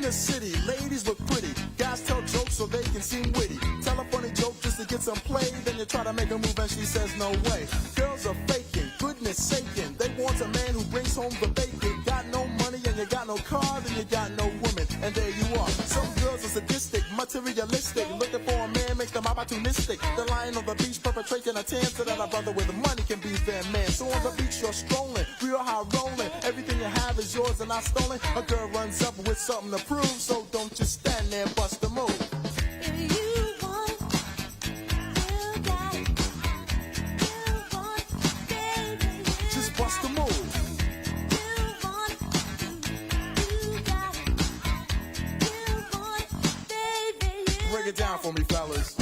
the city, ladies look pretty. Guys tell jokes so they can seem witty. Tell a funny joke just to get some play. Then you try to make a move and she says no way. Girls are faking, goodness saking. They want a man who brings home the bacon. Got no money and you got no car, then you got no woman. And there you are. Some girls are sadistic, materialistic. Looking for a man, make them opportunistic. They're lying on the beach, perpetrating a tan so that a brother with money can be their man. So on the beach you're strolling, real high rolling. Everything you have is yours and not stolen. A girl runs up with something to prove, so don't just stand there and bust a move. Just bust a move. Break it down for me, fellas.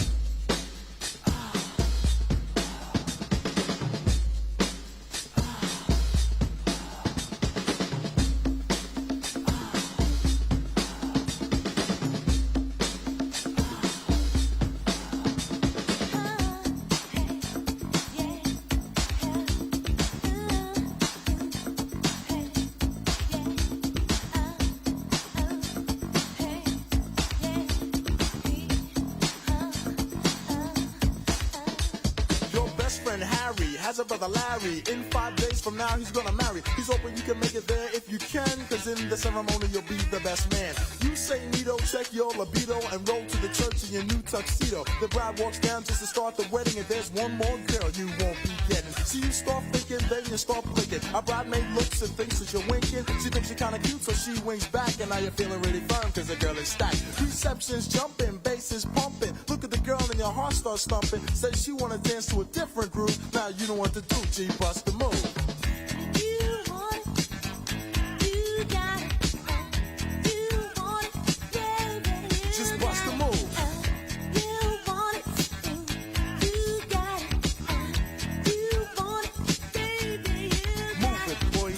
Harry has a brother Larry. In 5 days from now he's gonna marry. He's hoping you can make it there if you can, cause in the ceremony you'll be the best man. You say neato, check your libido, and roll to the church in your new tuxedo. The bride walks down just to start the wedding, and there's one more girl you won't be getting. So you start thinking, then you start blinking. A bridemaid looks and thinks that you're winking. She thinks you're kinda cute, so she winks back, and now you're feeling really firm cause the girl is stacked. Reception's jumping, bass is pumping. Look at the girl and your heart starts thumping. Says she wanna dance to a different groove. Now you know what to do, G, bust the move. You want it, you got it. You want it, yeah, yeah. Just bust the move. You want it, you got it. You want it, baby. Move it, boy.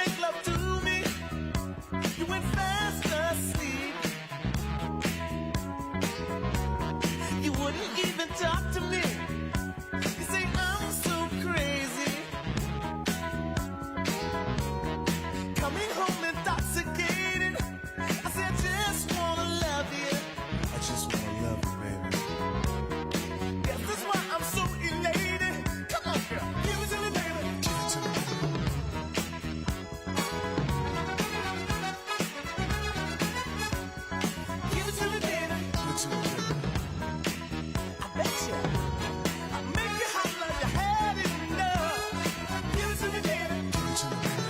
make love to me, you went fast asleep. You wouldn't even talk to me. You say I'm so crazy. Coming home intoxicated. I say I just wanna love you. I just wanna love you, baby. Yes, that's why I'm so elated. Come on, girl, give it to me, baby. Give it to me. Give it to me, baby. Give it to me, baby. I bet you I'll make you hot like you had enough. Give it to me, baby. Give it to me, baby.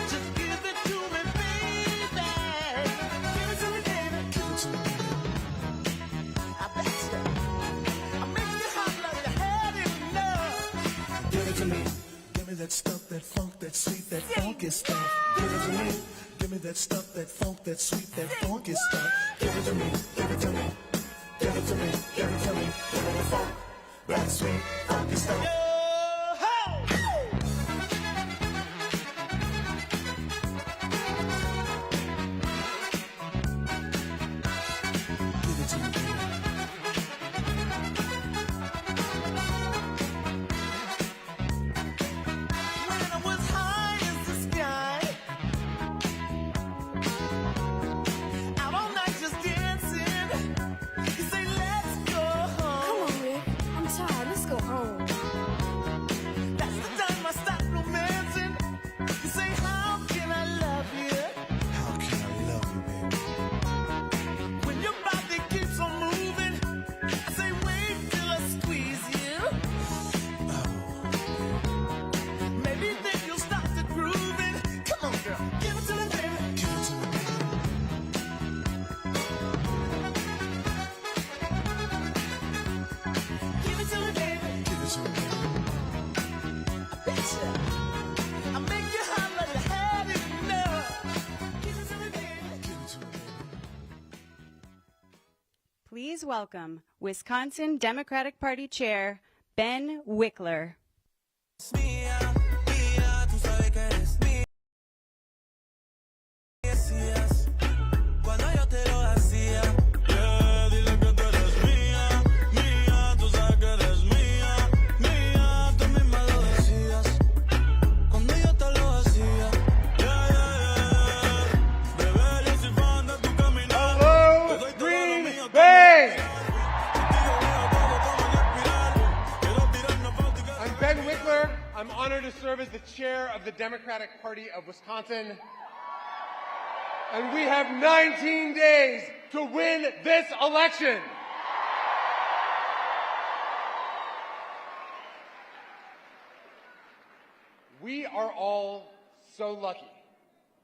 Just give it to me, baby. Give it to me, baby. Give it to me, baby. I bet you I'll make you hot like you had enough. Give it to me. Give me that stuff, that funk, that sweet, that funky stuff. Give it to me. Give me that stuff, that funk, that sweet, that funky stuff. Give it to me. Give it to me. Give it to me. Give it to me. Give me the funk, that sweet, funky stuff. Give it to me, baby. When I was high as the sky, out all night just dancing, you say let's go home. Come on, Rick. I'm tired. Let's go home. That's the time I start romancing. You say how can I love you? How can I love you, baby? When your body keeps on moving, I say wait till I squeeze you. Maybe then you'll start to grooving. Come on, girl, give it to me, baby. Give it to me, baby. Give it to me, baby. Give it to me, baby. I bet you I'll make you hot like you had enough. Give it to me, baby. Give it to me, baby. Please welcome Wisconsin Democratic Party Chair Ben Wikler. Mía, mía, tú sabes que eres mía. Decías cuando yo te lo hacía. Dile que tú eres mía, mía, tú sabes que eres mía, mía, tú misma lo decías cuando yo te lo hacía. Bebé, yo soy fan de tu caminar. Hello, Te doy todo lo Green mío, Bay! contigo veo todo como en espiral. Quiero tirarnos fotos y que I'm Ben Wikler. I'm honored to serve as the chair of the Democratic Party of Wisconsin. And we have 19 days to win this election. We are all so lucky.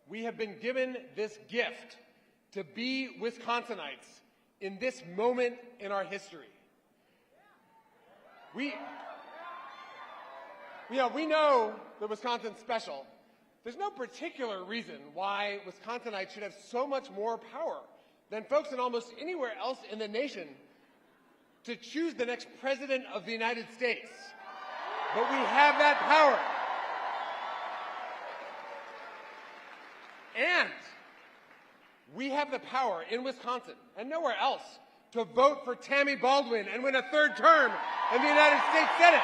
We have been given this gift to be Wisconsinites in this moment in our history. We know that Wisconsin's special. There's no particular reason why Wisconsinites should have so much more power than folks in almost anywhere else in the nation to choose the next president of the United States. But we have that power. And we have the power in Wisconsin and nowhere else to vote for Tammy Baldwin and win a third term in the United States Senate.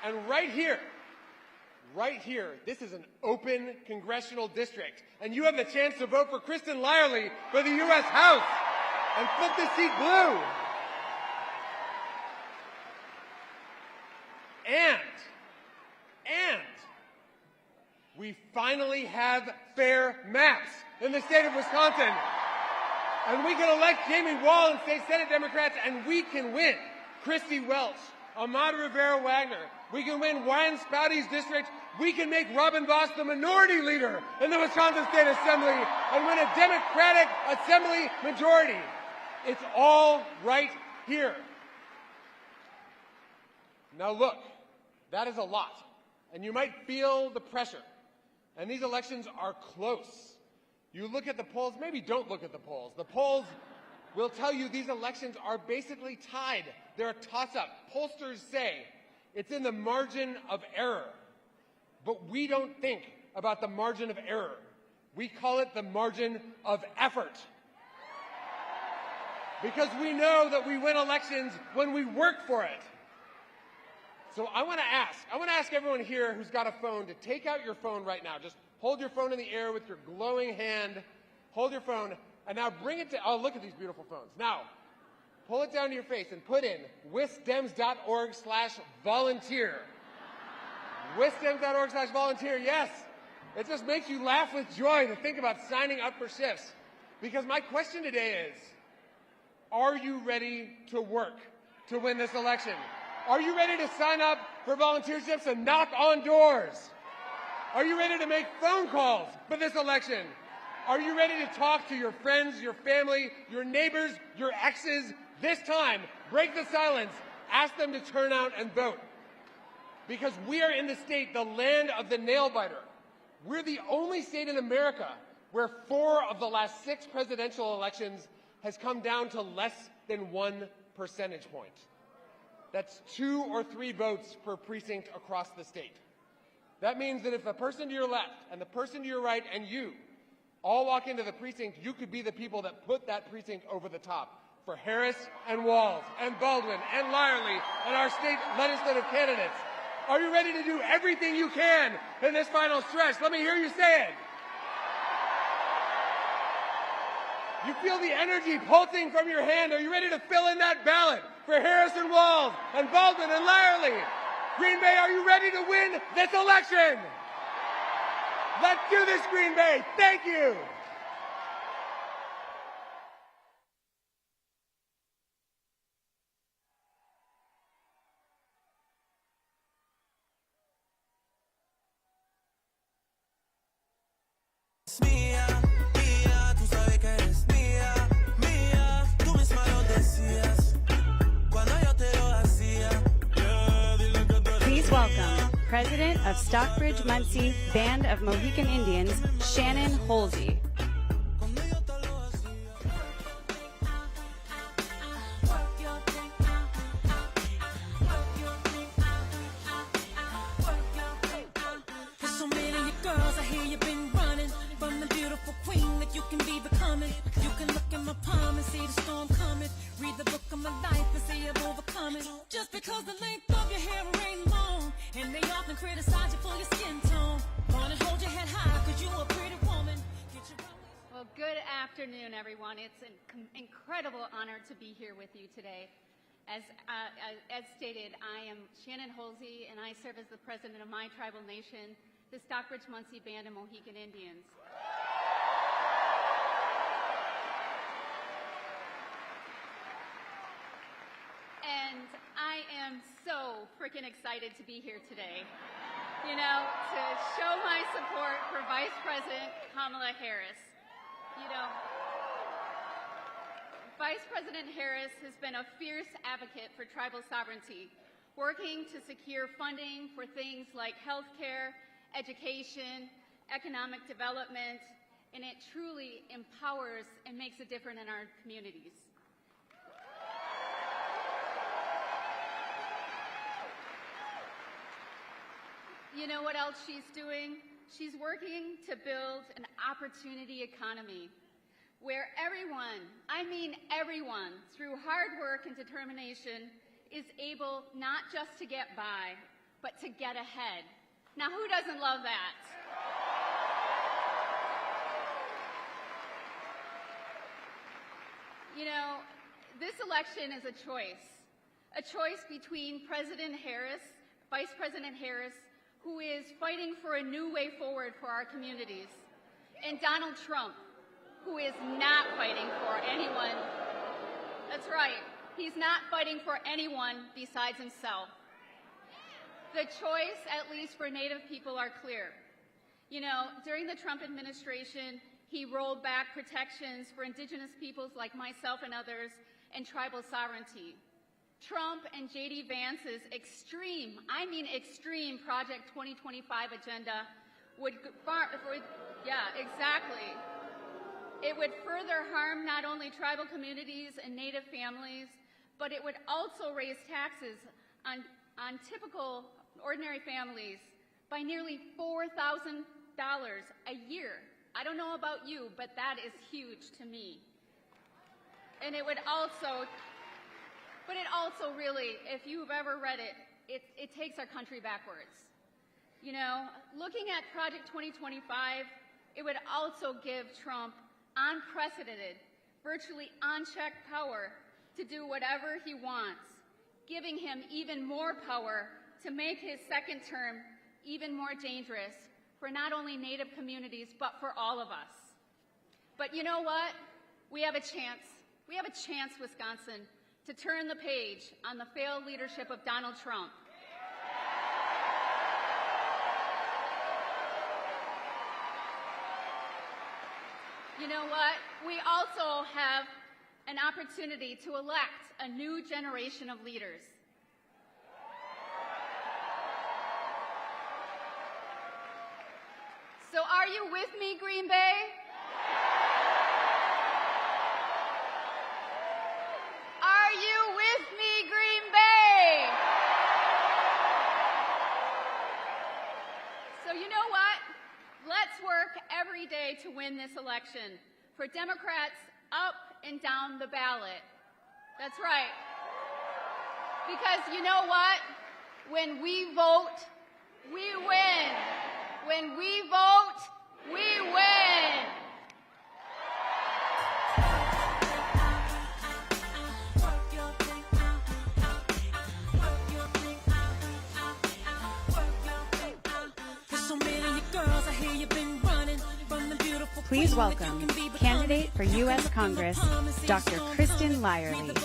And right here, this is an open congressional district, and you have the chance to vote for Kristen Lyerly for the U.S. House and flip the seat blue. And we finally have fair maps in the state of Wisconsin. And we can elect Jamie Wall and state Senate Democrats, and we can win Christy Welch, Ahmad Rivera-Wagner. We can win Ryan Spouty's district. We can make Robin Voss the minority leader in the Wisconsin State Assembly and win a Democratic Assembly majority. It's all right here. Now look, that is a lot, and you might feel the pressure. And these elections are close. You look at the polls, maybe don't look at the polls. The polls will tell you these elections are basically tied. They're a toss-up. Pollsters say it's in the margin of error. But we don't think about the margin of error. We call it the margin of effort. Because we know that we win elections when we work for it. So I want to ask everyone here who's got a phone to take out your phone right now. Just hold your phone in the air with your glowing hand. Hold your phone, and now bring it to, oh, look at these beautiful phones. Now, pull it down to your face and put in wisdems.org/volunteer. wisdems.org/volunteer, yes. It just makes you laugh with joy to think about signing up for shifts. Because my question today is, are you ready to work to win this election? Are you ready to sign up for volunteerships and knock on doors? Are you ready to make phone calls for this election? Are you ready to talk to your friends, your family, your neighbors, your exes? This time, break the silence. Ask them to turn out and vote. Because we are in the state, the land of the nail-biter. We're the only state in America where 4 of the last 6 presidential elections has come down to less than 1 percentage point. That's 2 or 3 votes per precinct across the state. That means that if the person to your left and the person to your right and you all walk into the precinct, you could be the people that put that precinct over the top for Harris and Walz and Baldwin and Lyerly and our state legislative candidates. Are you ready to do everything you can in this final stretch? Let me hear you say it. You feel the energy pulsing from your hand. Are you ready to fill in that ballot for Harris and Walz and Baldwin and Lyerly? Green Bay, are you ready to win this election? Let's do this, Green Bay. Thank you. Mía, mía, tú sabes que eres mía, mía, tú misma lo decías cuando yo te lo hacía. Please welcome President of Stockbridge Muncie Band of Mohican Indians, Shannon Holsey. There's so many girls I hear you've been running from the beautiful queen that you can be becoming. You can look in my palm and see the storm coming. Read the book of my life and see I've overcome it. Just because the length of your hair ain't long, and they often criticize you for your skin tone. Gonna hold your head high, cause you a pretty woman. Get your Well, good afternoon, everyone. It's an incredible honor to be here with you today. As stated, I am Shannon Holsey, and I serve as the president of my tribal nation, the Stockbridge Muncie Band of Mohican Indians. And I am so freaking excited to be here today, you know, to show my support for Vice President Kamala Harris. You know, Vice President Harris has been a fierce advocate for tribal sovereignty, working to secure funding for things like health care, education, economic development, and it truly empowers and makes a difference in our communities. You know what else she's doing? She's working to build an opportunity economy where everyone, I mean everyone, through hard work and determination, is able not just to get by, but to get ahead. Now, who doesn't love that? You know, this election is a choice between President Harris, Vice President Harris, who is fighting for a new way forward for our communities, and Donald Trump, who is not fighting for anyone. That's right, he's not fighting for anyone besides himself. The choice, at least for Native people, are clear. You know, during the Trump administration, he rolled back protections for Indigenous peoples like myself and others, and tribal sovereignty. Trump and J.D. Vance's extreme, I mean extreme, Project 2025 agenda would, yeah, exactly, It would further harm not only tribal communities and Native families, but it would also raise taxes on typical ordinary families by nearly $4,000 a year. I don't know about you, but that is huge to me. And it would also, really, if you've ever read it, it takes our country backwards. You know, looking at Project 2025, it would also give Trump unprecedented, virtually unchecked power to do whatever he wants, giving him even more power to make his second term even more dangerous for not only Native communities, but for all of us. But you know what? We have a chance. We have a chance, Wisconsin, to turn the page on the failed leadership of Donald Trump. You know what? We also have an opportunity to elect a new generation of leaders. So are you with me, Green Bay? Are you with me, Green Bay? So you know what? Let's work every day to win this election for Democrats up and down the ballot. That's right. Because you know what? When we vote, we win. When we vote, we win. Please welcome candidate for U.S. Congress, Dr. Kristen Lyerly.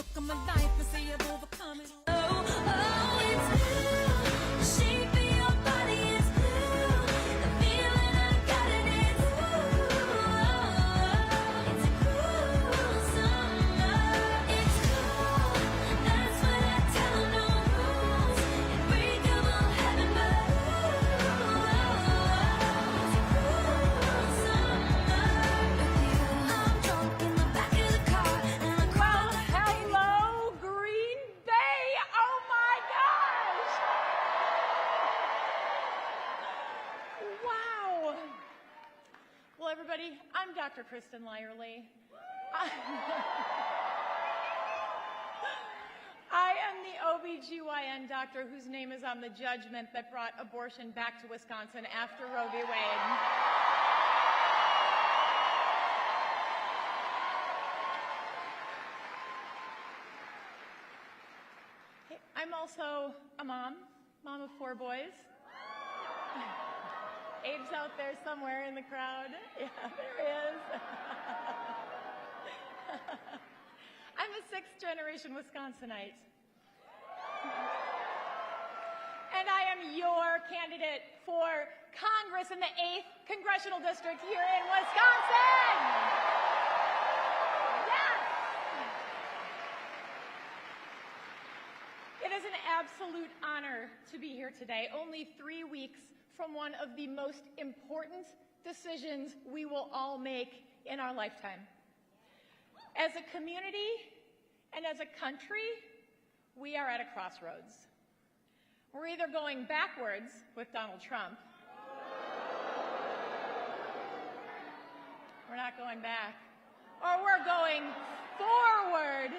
Everybody, I'm Dr. Kristen Lyerly. I am the OBGYN doctor whose name is on the judgment that brought abortion back to Wisconsin after Roe v. Wade. I'm also a mom of 4 boys. Abe's out there somewhere in the crowd. Yeah, there he is. I'm a 6th-generation Wisconsinite. And I am your candidate for Congress in the 8th Congressional District here in Wisconsin. Yes! It is an absolute honor to be here today, only 3 weeks from one of the most important decisions we will all make in our lifetime. As a community and as a country, we are at a crossroads. We're either going backwards with Donald Trump. We're not going back. Or we're going forward.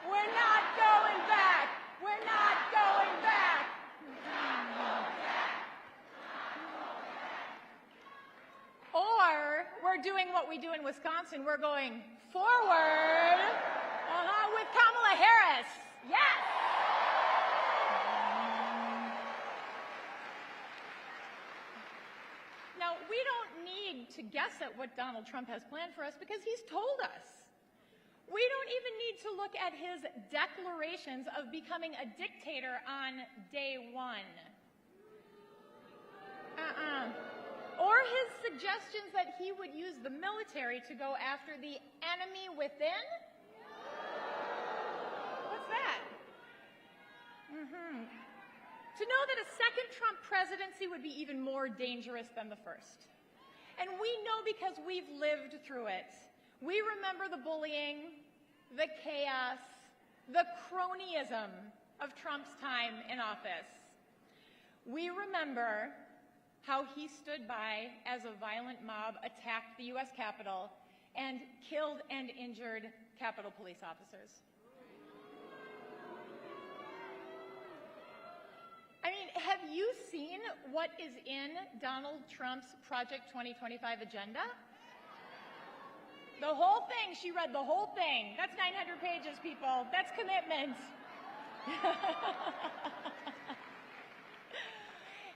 We're not going back. We're not going back. Or we're doing what we do in Wisconsin. We're going forward with Kamala Harris. Yes. Now, we don't need to guess at what Donald Trump has planned for us because he's told us. We don't even need to look at his declarations of becoming a dictator on day 1. Or his suggestions that he would use the military to go after the enemy within? What's that? To know that a second Trump presidency would be even more dangerous than the first. And we know because we've lived through it. We remember the bullying, the chaos, the cronyism of Trump's time in office. We remember how he stood by as a violent mob attacked the U.S. Capitol and killed and injured Capitol Police officers. I mean, have you seen what is in Donald Trump's Project 2025 agenda? The whole thing, she read the whole thing. That's 900 pages, people. That's commitment.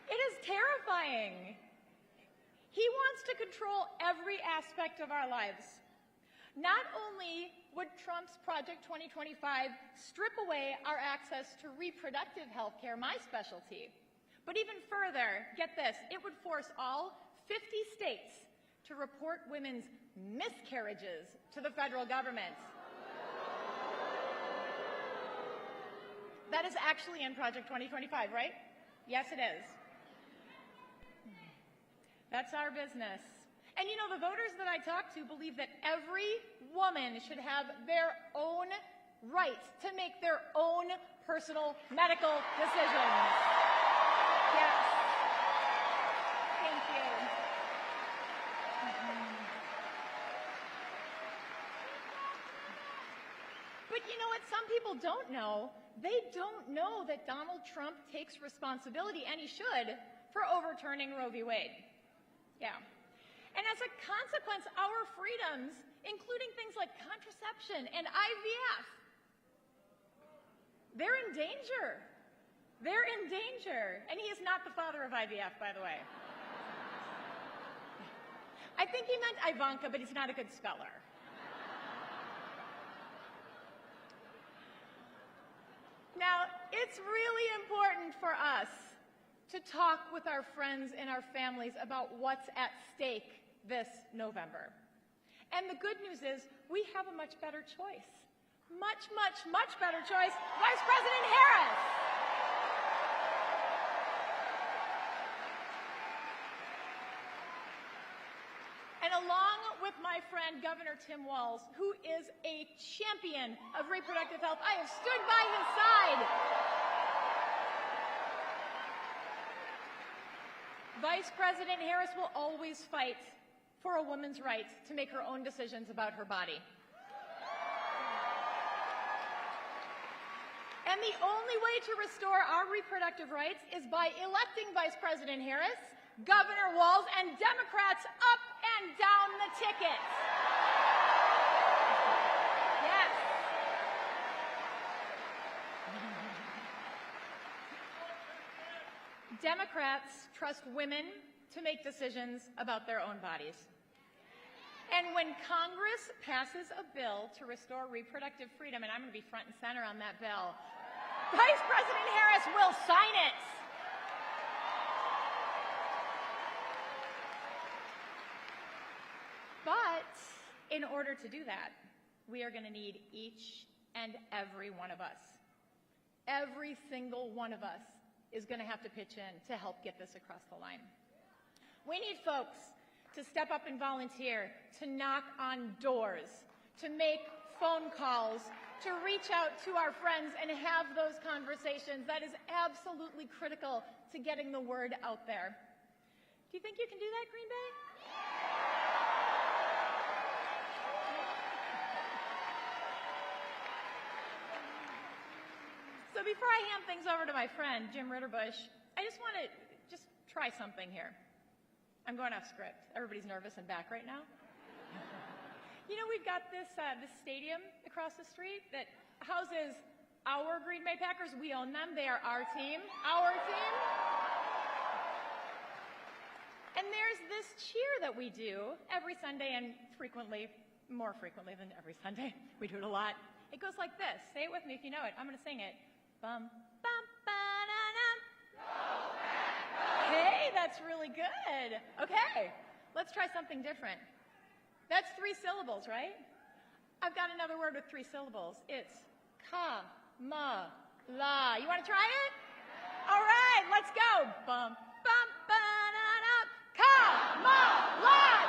It is terrifying. He wants to control every aspect of our lives. Not only would Trump's Project 2025 strip away our access to reproductive health care, my specialty, but even further, get this, it would force all 50 states to report women's miscarriages to the federal government. That is actually in Project 2025, right? Yes, it is. That's our business. And you know, the voters that I talk to believe that every woman should have their own right to make their own personal medical decisions. Yes. Thank you. But you know what some people don't know? They don't know that Donald Trump takes responsibility, and he should, for overturning Roe v. Wade. Yeah. And as a consequence, our freedoms, including things like contraception and IVF, they're in danger. They're in danger. And he is not the father of IVF, by the way. I think he meant Ivanka, but he's not a good speller. Now, it's really important for us to talk with our friends and our families about what's at stake this November. And the good news is we have a much better choice. Much, much, much better choice. Vice President Harris. And along with my friend Governor Tim Walz, who is a champion of reproductive health, I have stood by his side. Vice President Harris will always fight for a woman's right to make her own decisions about her body. And the only way to restore our reproductive rights is by electing Vice President Harris, Governor Walz, and Democrats up and down the ticket. Yes. Democrats trust women to make decisions about their own bodies. And when Congress passes a bill to restore reproductive freedom, and I'm going to be front and center on that bill, Vice President Harris will sign it. But in order to do that, we are going to need each and every one of us. Every single one of us is going to have to pitch in to help get this across the line. We need folks to step up and volunteer, to knock on doors, to make phone calls, to reach out to our friends and have those conversations. That is absolutely critical to getting the word out there. Do you think you can do that, Green Bay? So before I hand things over to my friend, Jim Ritterbush, I just want to try something here. I'm going off script. Everybody's nervous and back right now. You know, we've got this stadium across the street that houses our Green Bay Packers. We own them. They are our team. Our team. And there's this cheer that we do every Sunday, and more frequently than every Sunday. We do it a lot. It goes like this. Say it with me if you know it. I'm going to sing it. Bum, bum, ba-da-dum. Hey, that's really good. Okay, let's try something different. That's 3 syllables, right? I've got another word with 3 syllables. It's ka-ma-la. You want to try it? All right, let's go. Bum, bum, ba-da-dum. Ka-ma-la.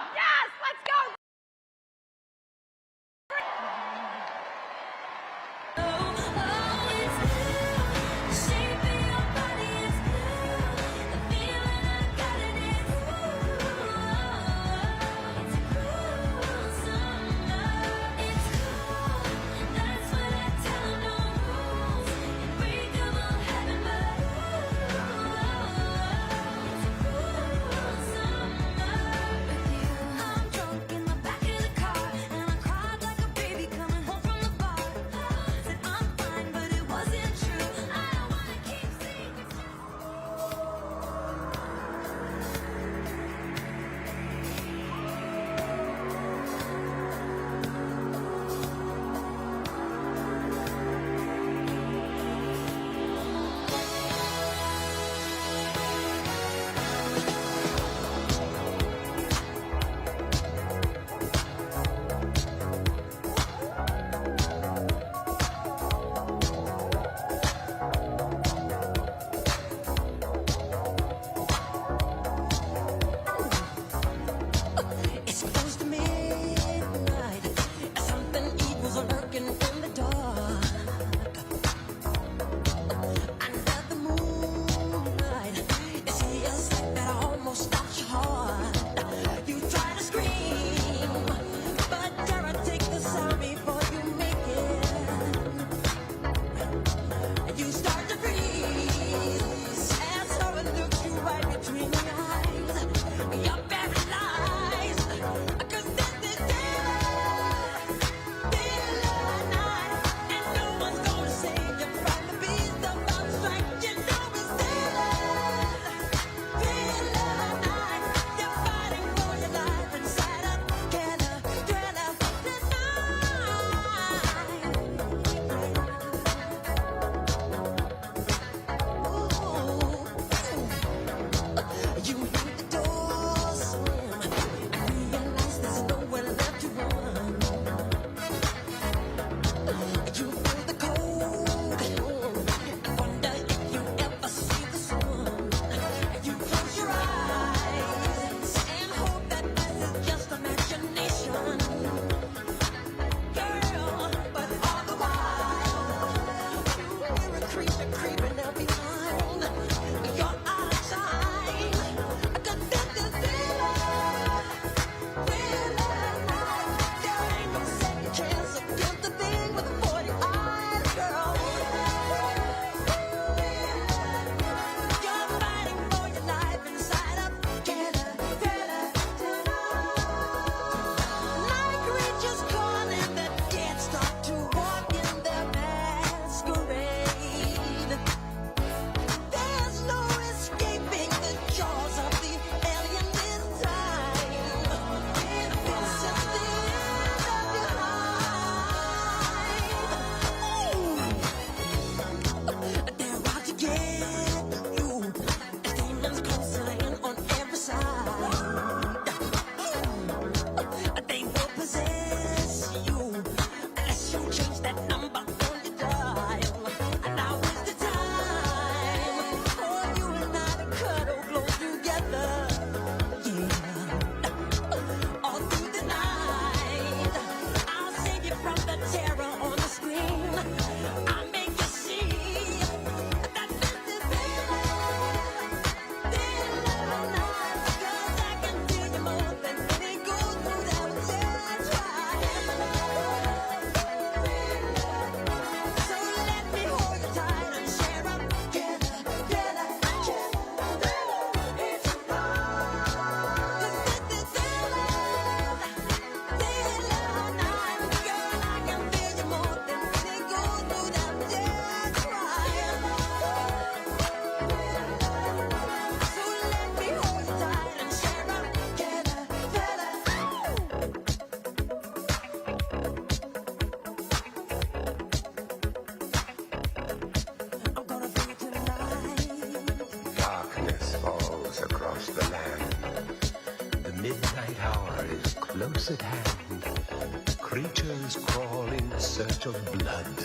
close at hand, creatures crawl in search of blood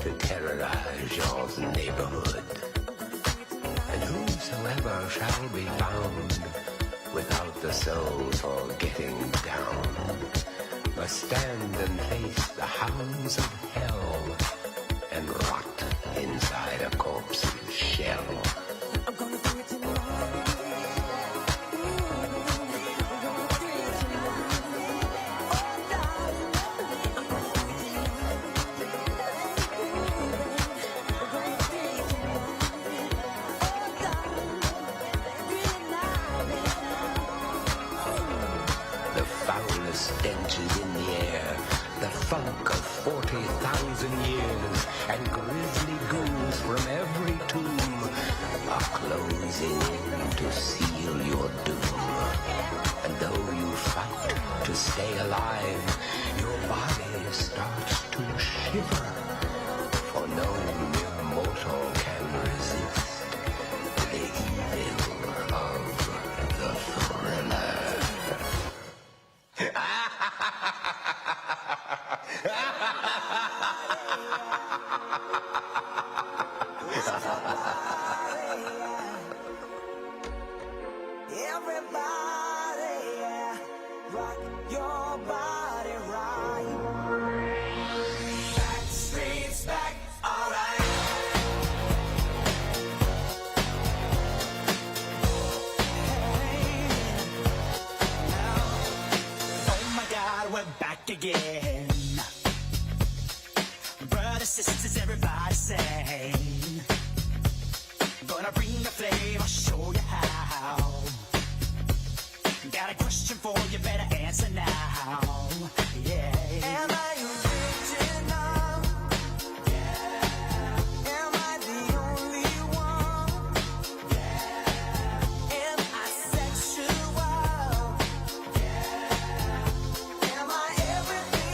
to terrorize your neighborhood. And whosoever shall be found without the soul for getting down must stand and face the hounds of hell and rot inside a corpse's shell. I'm gonna do it tonight. Stench is in the air, the funk of 40,000 years, and grisly ghouls from every tomb are closing in to seal your doom. And though you fight to stay alive, your body starts to shiver, for no mere mortal can resist the evil of the thriller. Again, brothers, sisters, everybody say, gonna bring the flame, I'll show you how. Got a question for you, better answer now. Yeah. Am I original? Yeah. Am I the only one? Yeah. Am I sexual? Yeah. Am I everything?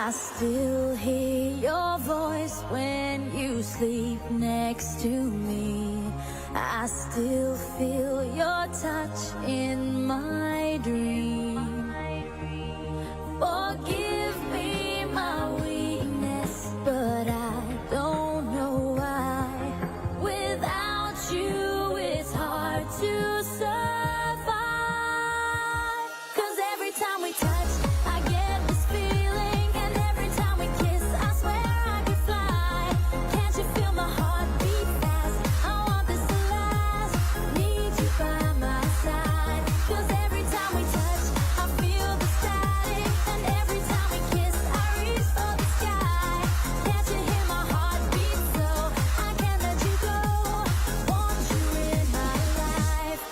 I still hear your voice when you sleep next to me. I still feel your touch in my dream. Forgive me my weakness, but I don't know why. Without you, it's hard to survive. 'Cause every time we touch, I get this feeling, and every time we kiss, I swear I could fly. Can't you feel my heart beat fast? I want this to last. Need you by my side. 'Cause every time we touch, I feel the static, and every time we kiss, I reach for the sky. Can't you hear my heart beat? So I can't let you go. Want you in my life.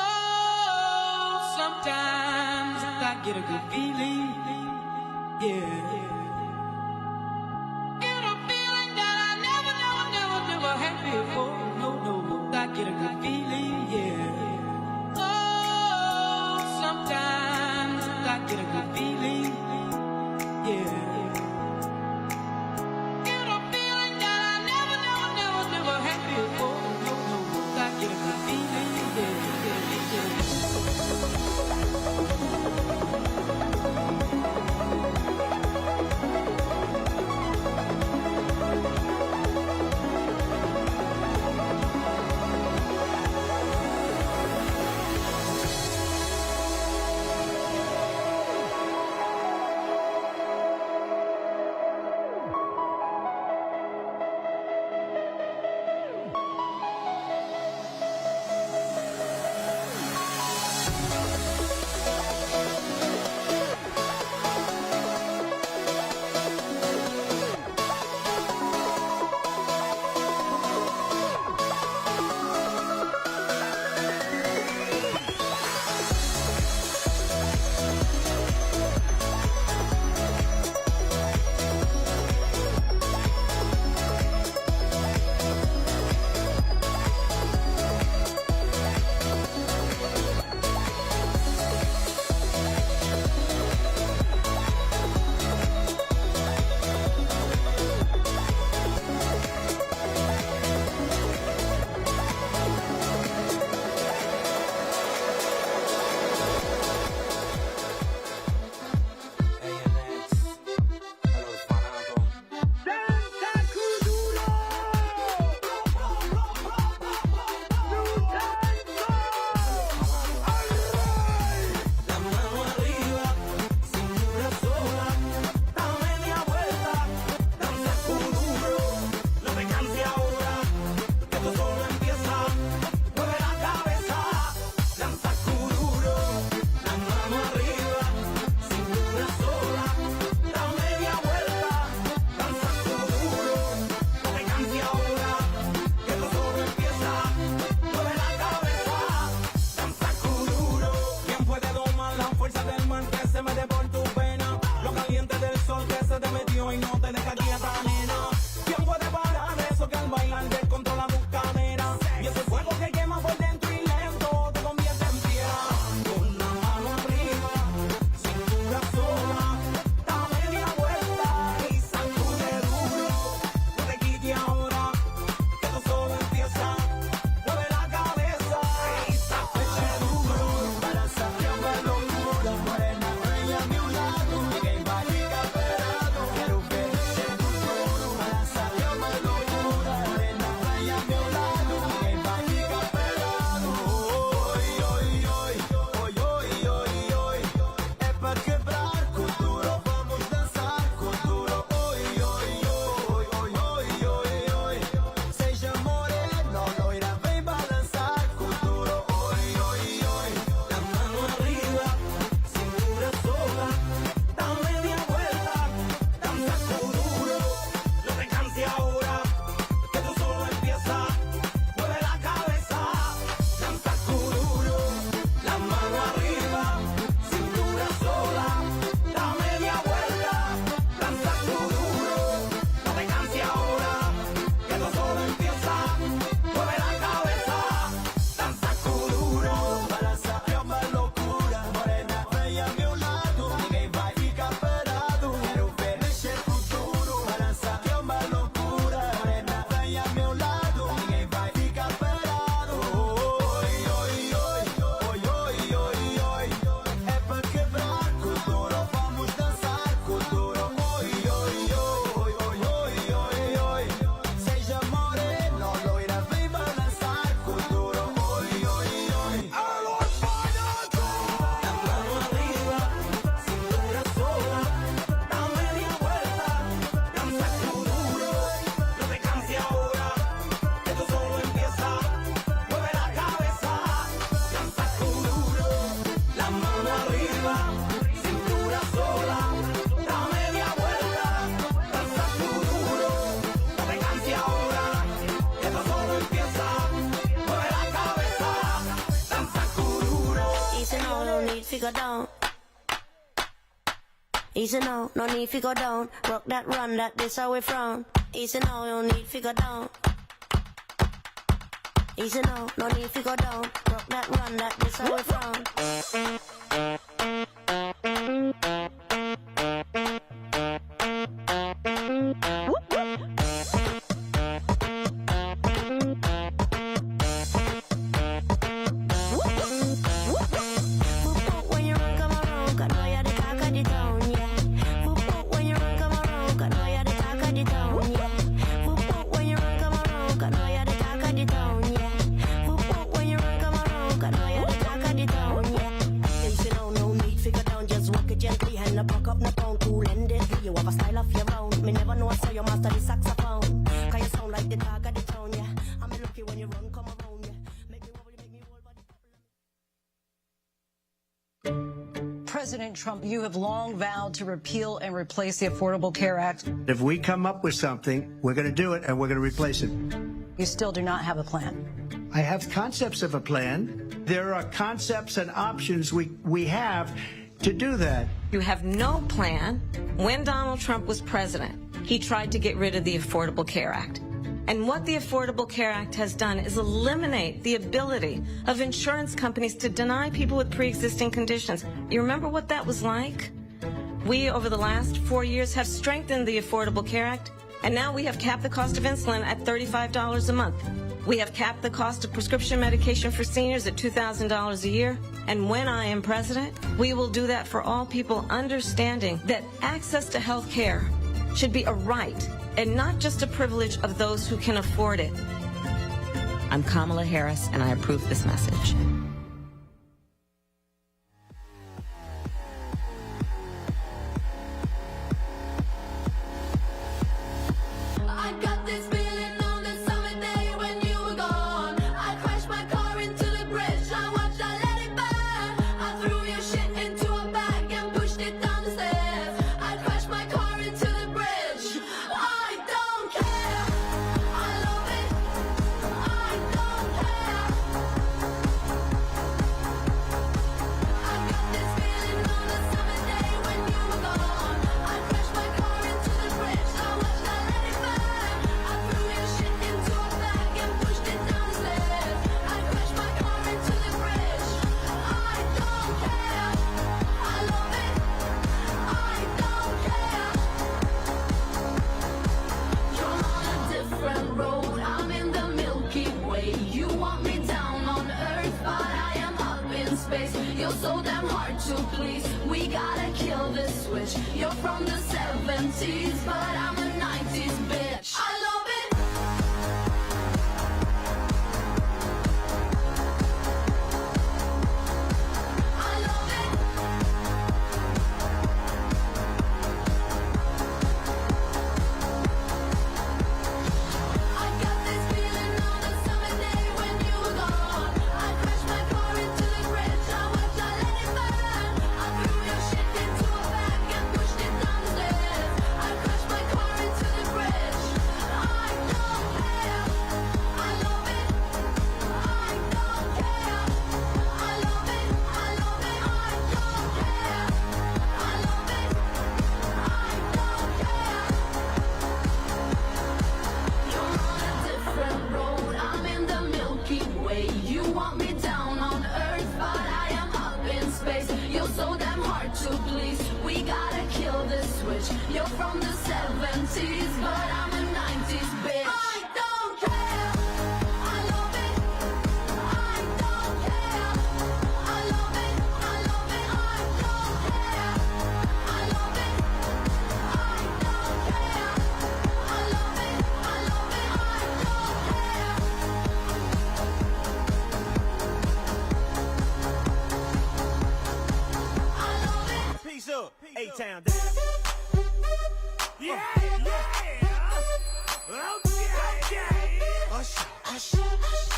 Oh, sometimes I get a good feeling, yeah. Get a feeling that I never had before. No, I get a good feeling, yeah. Oh, sometimes I get a good feeling, yeah. Get a feeling that I never had before. No, I get a good feeling, yeah. no need to go down. Easy now, no need to go down. Rock that run, that this how we from. Easy now, no need to go down. Easy now, no need to go down. Rock that run, that this how we from. President Trump, you have long vowed to repeal and replace the Affordable Care Act. If we come up with something, we're going to do it, and we're going to replace it. You still do not have a plan. I have concepts of a plan. There are concepts and options we have to do that. You have no plan. When Donald Trump was president, he tried to get rid of the Affordable Care Act. And what the Affordable Care Act has done is eliminate the ability of insurance companies to deny people with pre-existing conditions. You remember what that was like? We, over the last 4 years, have strengthened the Affordable Care Act, and now we have capped the cost of insulin at $35 a month. We have capped the cost of prescription medication for seniors at $2,000 a year. And when I am president, we will do that for all people, understanding that access to health care should be a right and not just a privilege of those who can afford it. I'm Kamala Harris, and I approve this message. I got this feeling on the summer day when you were gone. I crashed my car into the bridge. I watched, I let it burn. I threw your shit into a bag and pushed it down the stairs. I crashed my car into the bridge. I don't care. I love it. I don't care. I got this feeling on the summer day when you were gone. I crashed my car into the bridge. I watched, I let it burn. I threw your shit into a bag and pushed it down the stairs. I crashed my car into the bridge. I don't care. I love it. I don't care. You're on a different road. I'm in the Milky Way. You want me down on Earth, but I am up in space. You're so damn hard to please. We gotta kill this switch. You're from the 70s, but I'm a 90s bitch. I love it. I love it. I got this feeling on a summer day when you were gone. I crashed my car into the bridge. I watched, I let it burn. I threw your shit into a bag and pushed it down the stairs. I crashed my car into the bridge. I don't care. I love it. I don't care. I love it. I love it. I don't care. I love it. I don't care. You're on a different road. I'm in the Milky Way. You want me down on Earth, but I am up in space. You're so damn hard to please. We gotta kill this switch. You're from the 70s, but I'm a 90s bitch. I don't care. I love it. I don't care. I love it. I love it. I don't care. I love it. I don't care. I love it. I love it. I don't care. I love it. Peace up, A-Town. Yeah, Okay. Hush, hush, hush.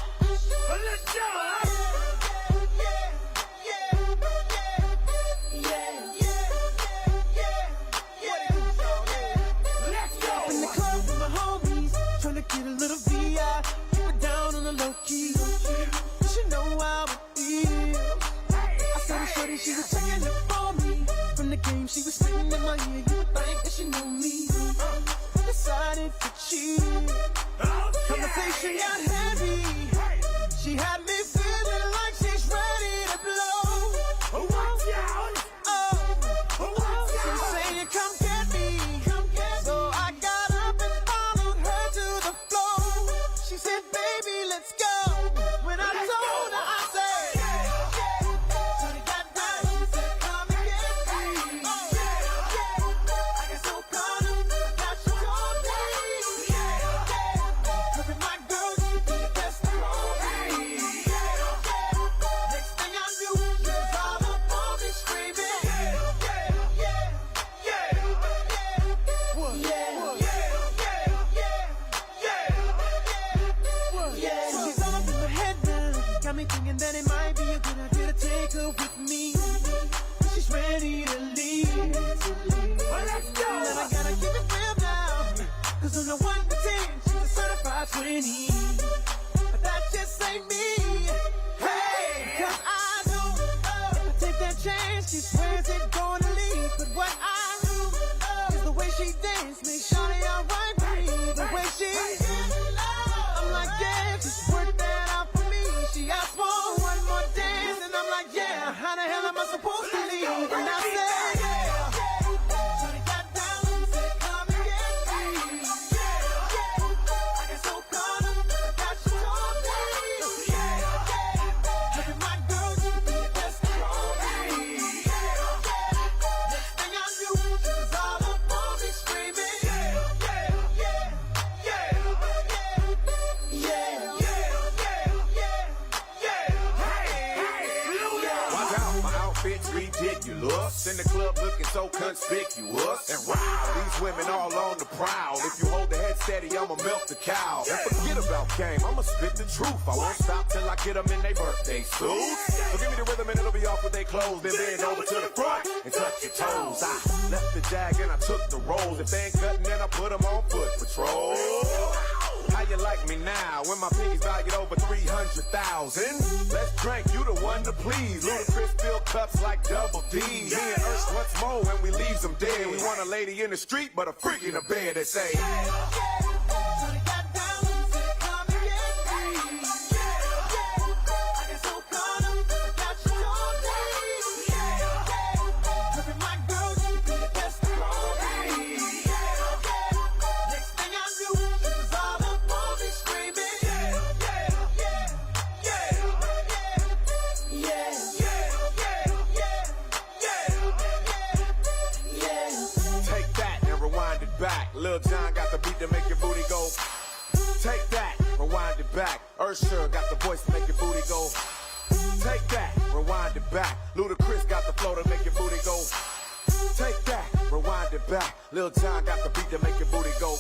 Let's go. In the club with my homies, tryna get a little VI. Keep it down on the low key. You should know how it feels. I saw the shorty, she was checking up for me. From the game she was spitting in my ear, you would think that she knew me. Decided to cheat. Conversation got heavy. She had me feeling like she's ready to blow. Watch out! She's saying, come get me. So I got up and followed her to the floor. She said, baby, let's go. When I told her, I said, Shorty got down, she said, come and get me. I got so caught up that she told me. Cause my girl, she be the best of all me. Next thing I knew, she was all up on me screaming. She's all up in my head now. Got me thinking that it might be a good idea to take her with me. She's ready to leave. Well, let's go. And I gotta keep it real now. Cause on the 1 to 10, she's a certified 20. But that just ain't me. Hey, cause I know if I take that chance, she swears it's gonna leave. But what I know is the way she dance makes Shawty alright with me. The way she I'm like, yeah, just work that out for me. She asked for one more dance, and I'm like, yeah, how the hell am I supposed to leave? And I said, yeah. Shawty got down and said, come and get me. I got so caught up that she told me. Look at my girl, she be the best of all me. Next thing I knew, she was all up on me screaming. Watch out, my outfit's ridiculous. In the club looking so conspicuous. And wow, these women all on the prowl. If you hold the head steady, I'ma milk the cow. And forget about game, I'ma spit the truth. I won't stop till I get them in their birthday suits. So give me the rhythm and it'll be off with their clothes. Then bend over to the front and touch your toes. I left the jag and I took the rolls. If they ain't cutting, then I put them on foot patrol. How you like me now when my pinkies valued over 300,000? Let's drink, you the one to please. Ludacris fill cups like Double D. Me and Ursh once more when we leaves them dead. We want a lady in the street, but a freak in the bed that say. Lil Jon got the beat to make your booty go. Take that, rewind it back. Usher got the voice to make your booty go. Take that, rewind it back. Ludacris got the flow to make your booty go. Take that, rewind it back. Lil Jon got the beat to make your booty go.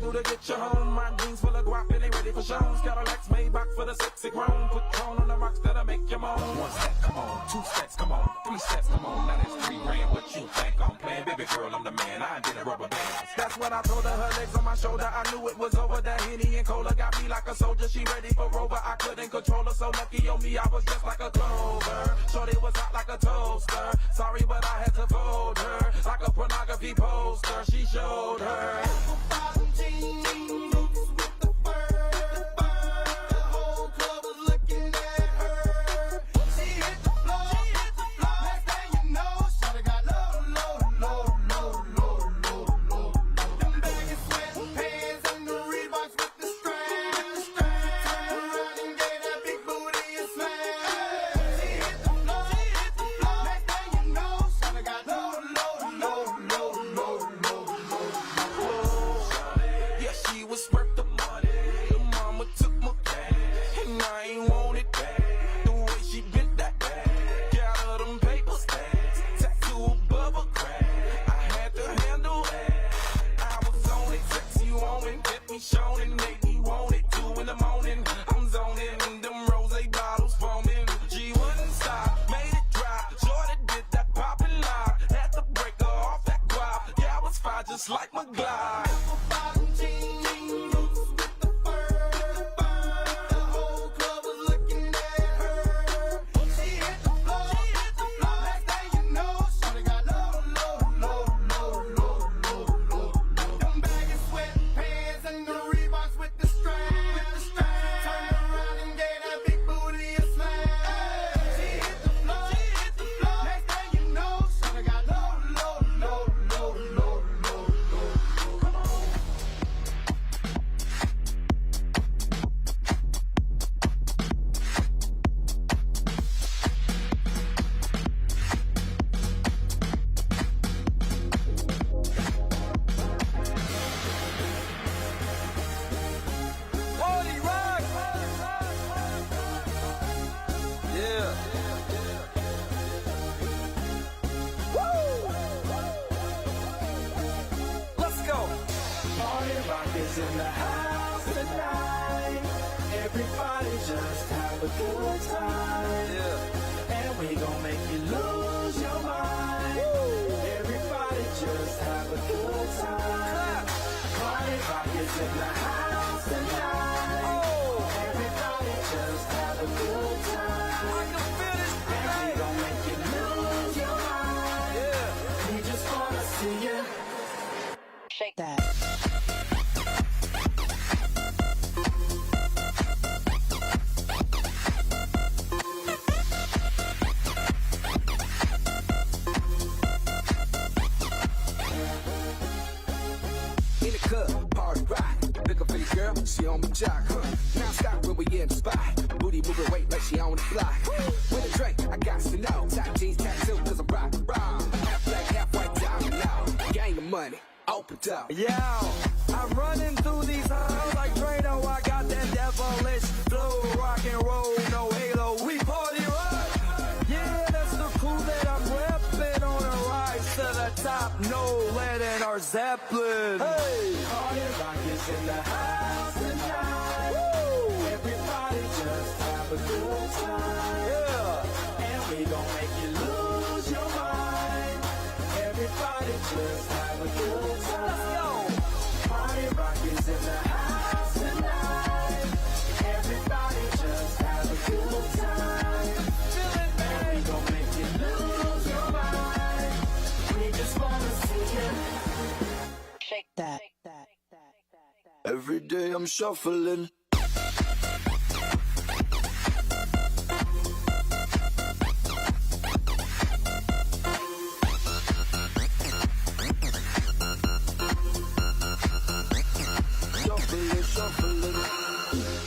do to get you home? My jeans full of guap and they ready for shows. Cadillacs made back for the sexy grown. Put tone on the rocks that'll make you moan. 1 step, come on. 2 steps, come on. 3 steps, come on. Now that's 3 grand. What you think I'm playing? Baby girl, I'm the man. I did a rubber band. That's when I told her legs on my shoulder. I knew it was over. That Henny and Cola got me like a soldier. She ready for Rover. I couldn't control her. So lucky on me, I was just like a clover. Shorty was hot like a toaster. Sorry, but I had to fold her. Like a pornography poster. She showed her. Shake that. In the club, party rock. Look up for this girl, she on my jock. Now stop when we in the spot. Booty moving weight like she on the fly. With a drink, I got to know. Top jeans tattoo, cause I'm rock. Half black, half white, diamond now. Gang of money, open up. Yo, I'm running through these halls like Drano. I got that devilish flow, rock and roll, no halo. We party rock. Yeah, that's the crew that I'm repping on a rise to the top. No lead in our Zeppelin. Hey, party rock is in the house tonight. Woo! Everybody just have a good time. Yeah, and we gon' make you lose your mind. Everybody just have a good time. Let's go. Party rock is in the house tonight. Everybody just have a good time. And we gon' make you lose your mind. We just wanna see you shake that. Every day I'm shuffling.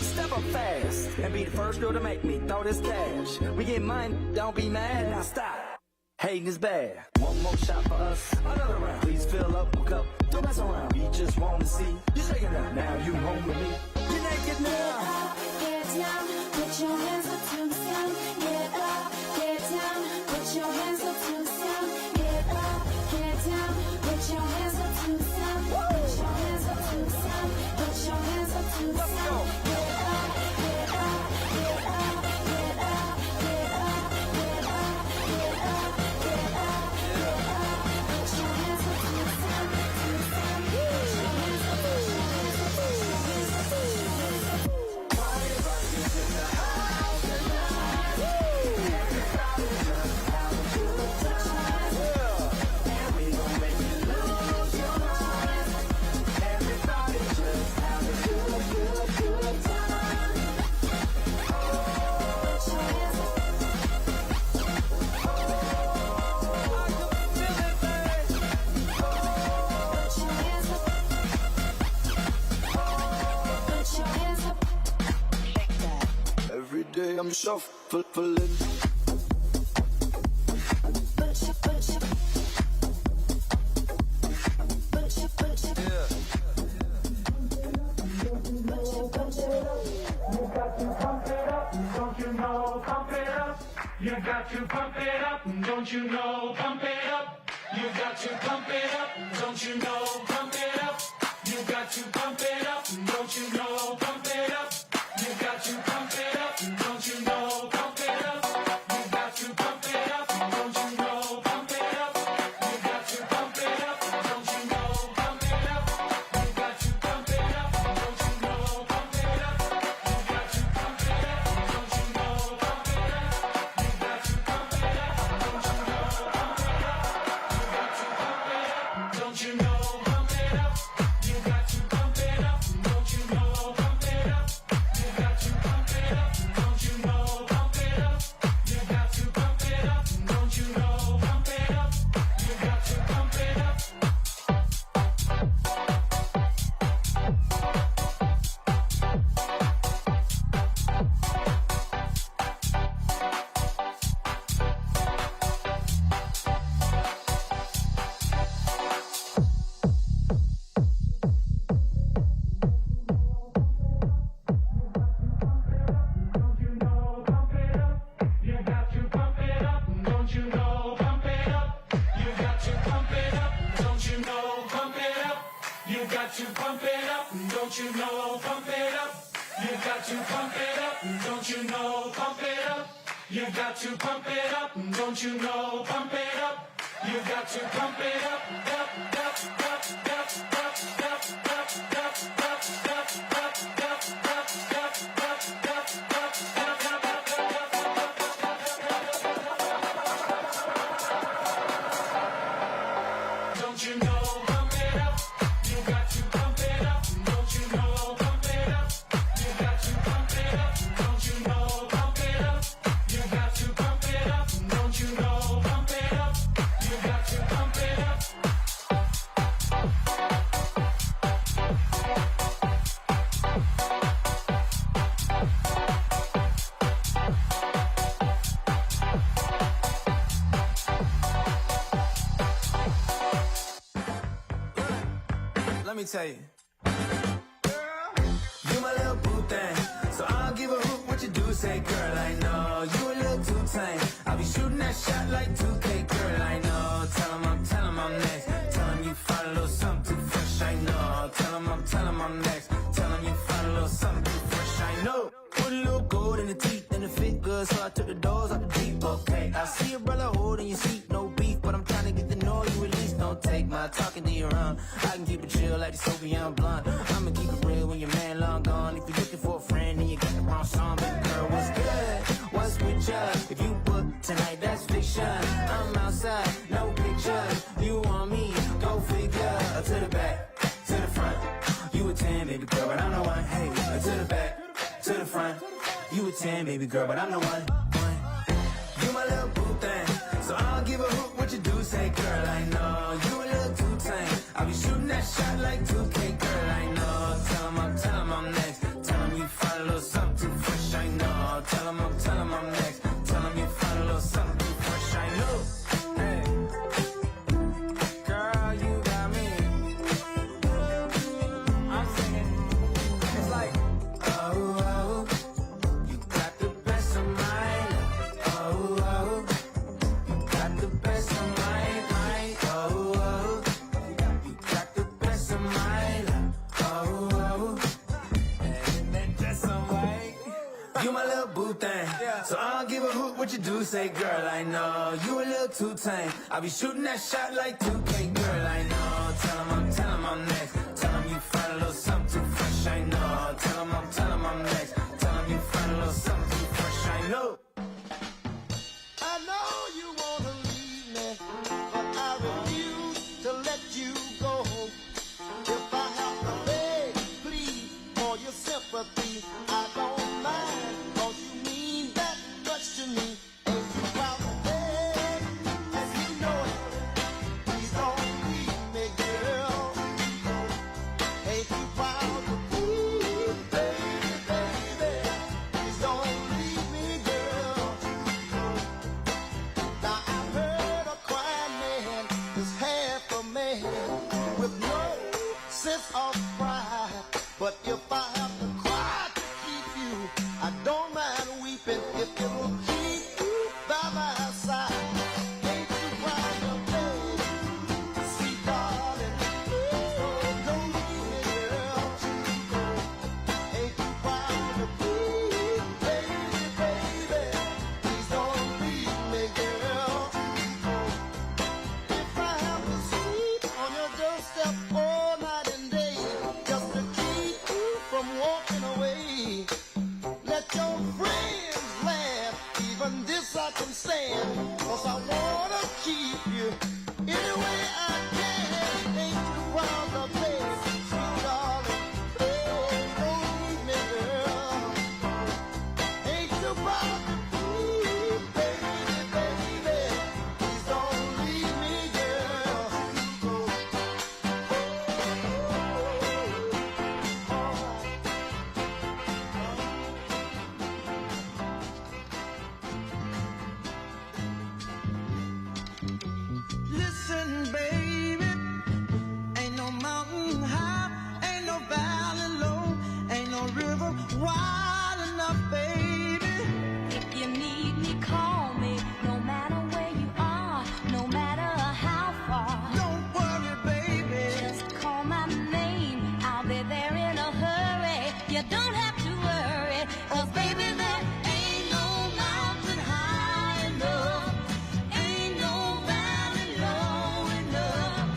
Step up fast and be the first girl to make me throw this cash. We get mine, don't be mad. Now stop. Hating is bad. One more shot for us, another round. Please fill up a cup, don't mess around. We just want to see you shaking up. Now you home with me. You're naked now. Get down, put your hands up to the sound. Get up, get down, put your hands up to the sound. Get up, get down, put your hands up to the sound. Put your hands up to the sound. I'm shuffling. You got to pump it up, don't you know? Pump it up. You got to pump it up, don't you know? Pump it up. You got to pump it up, don't you know? Pump it up. You got to pump it up, don't you know? Pump it up. You got to pump it up, don't you know? Pump it up. You got to pump it up, don't you know? Pump it up. You got to pump it up, don't you know? Pump it up. You got to pump it up, don't you know? Pump it up. You got to pump it up, don't you know? Pump it up. You got to pump it up, don't you know? Pump it up. You got to pump it up, don't you know? Pump it up. You got to pump it up, don't you know? Pump it up. You got to pump it up, don't you know? Pump it up. You got to pump it up. You got to pump it up, don't you know? Pump it up. You got to pump it up, don't you know? Pump it up. You got to pump it up, don't you know? Pump it up. You got to pump it up, don't you know? Pump it up. You got to pump it up, don't you know? Pump it up. You got to pump it up, up, up, up, up, up, up, up, up, up, up, up, don't you know? Pump it up. You got to pump it up, don't you know? Pump it up. You got to pump it up, don't you know? Pump it up. You got to pump it up, don't you know? Pump it up. You got to pump it up. Let me tell you. You my little boo thing, so I don't give a hoot what you do. Say, girl, I know you a little too tame. I'll be shooting that shot like 2K, girl, I know. Tell 'em I'm next. Tell 'em you find a little something too fresh, I know. Tell 'em I'm next. Tell 'em you find a little something too fresh, I know. Put a little gold in the teeth and it fit good, so I took the doors out the deep, okay. I see a brother holding your seat, no beef, but I'm trying to get the noise you release. Don't take my talking to your own. I can keep it chill like the Soviet blunt. I'ma keep it real when your man long gone. If you're looking for a friend and you got the wrong song, baby girl, what's good? What's with ya? If you book tonight, that's fiction. I'm outside, no pictures. You want me? Go figure. To the back, to the front. You a 10, baby girl, but I'm the one. Hey, to the back, to the front. You a 10, baby girl, but I'm the one. You my little boo thing, so I don't give a hoot what you do. Say, girl, I know you a little too tame. I'll be shooting that shot like 2K, girl, I know. Tell 'em I'm next. Tell 'em you find a little something too fresh, I know. Tell 'em I'm next. Tell 'em you find a little something too fresh, I know. Hey, girl, you got me. I'm singing. It's like, oh, oh, you got the best of mine. Oh, oh, you got the best of mine. Oh, oh, you got the best of mine. Oh, oh, and then just some white. You my little boo thing, so I don't give a hoot what you do. Say, girl, I know you a little too tame. I'll be shooting that shot like 2K, girl, I know. Tell 'em I'm next. Tell 'em you find a little something too fresh, I know. Tell 'em I'm next. Tell 'em you find a little something too fresh, I know. I know you wanna leave me, but I refuse to let you go. If I have to beg, plead for your sympathy, I don't mind, 'cause you mean that much to me. Ain't you proud to beg, and you know it. Please don't leave me, girl. Ain't you proud to plead, baby, baby. Please don't leave me, saying, 'cause I wanna keep you any way I can. Ain't you proud of me, sweet darling? Please don't leave me, girl. Ain't you proud of me, baby, baby? Please don't leave me, girl. Listen, baby, ain't no mountain high, ain't no valley low, ain't no river wide enough, baby. If you need me, call me. No matter where you are, no matter how far. Don't worry, baby. Just call my name. I'll be there in a hurry. You don't have to worry. 'Cause baby, there ain't no mountain high enough. Ain't no valley low enough.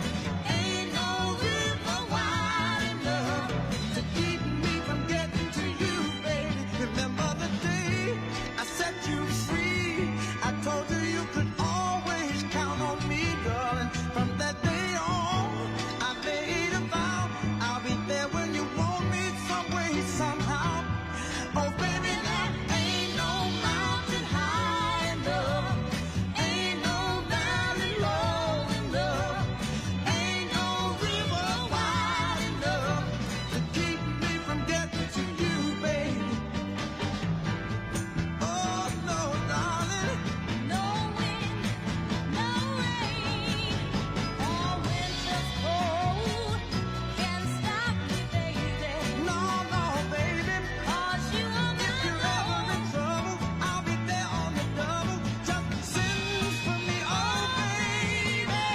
Ain't no river wide enough To keep me from getting to you, baby. Remember the day I set you free. I told you you could always count on me, darling. From that day on, I made a vow. I'll be there when you want me, some way, somehow. Oh, baby, there ain't no mountain high enough. Ain't no valley low enough. Ain't no river wide enough to keep me from getting to you, baby. Oh, no, darling. No wind, no rain, or winter's cold can stop me, baby. No, no, baby. 'Cause you are If you're ever in trouble, I'll be there on the double. Just send for me, oh, baby.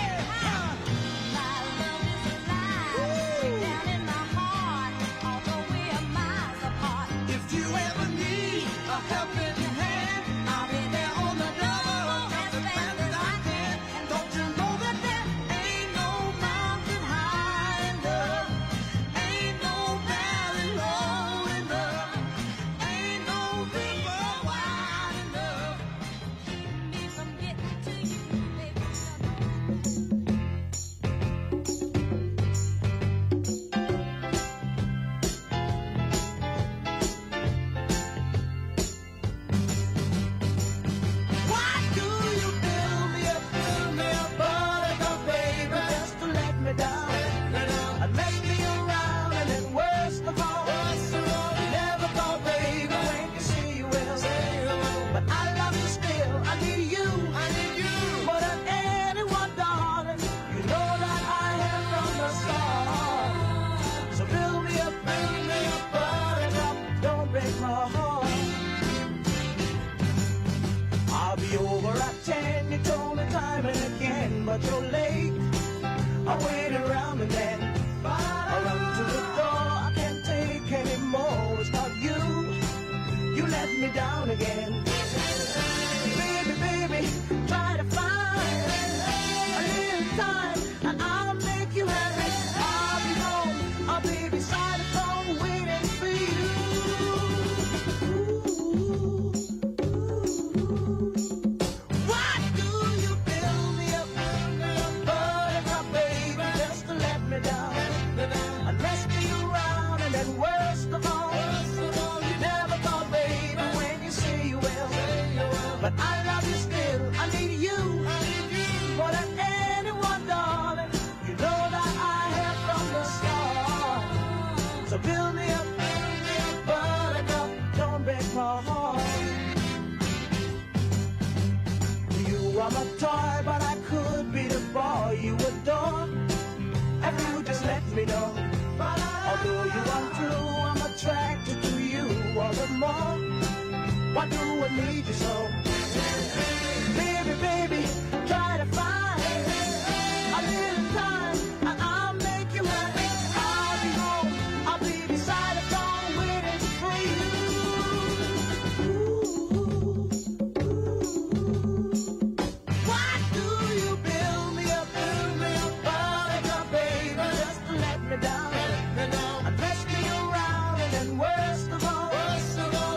My love is alive, down in my heart, although we are miles apart. If you ever need a helping hand, I'll be there on the double, just as fast as I can. Don't you know that there ain't no mountain high enough? Ain't no valley low enough. Ain't no river wide enough. Keep me from getting to you, baby. Why do you build me up, buttercup, baby, just to let me down? And make me around, and then worst of all, you never thought, baby, when you say you will. But I love you still, I need you, more than anyone, darling. You know that I am from the start. So build me up, buttercup, don't break my heart. I'll be over at 10, you told me time and again, but you're late. I wait around and then I run to the door. I can't take anymore. It's not you. You let me down again. Baby, baby, try to find a little time and I'll make you happy. I'll be home. I'll be beside the phone waiting for you. Why do you build me up, buttercup, baby, just to let me down? And mess me around, and then worst of all, you never thought, baby, when you say you will. But I love you still, I need you, more than anyone, darling. You know that I have from the start. So build me up, buttercup, don't break my heart. You are my toy, but I could be the boy you adore. If you just let me know. Although you are true, I'm attracted to you all the more. Why do I need you so? Baby, baby, try to find a little time and I'll make you happy. I'll be home, I'll be beside the phone waiting for you. Why do you build me up, buttercup, baby, just to let me down? And mess me around, and then worst of all,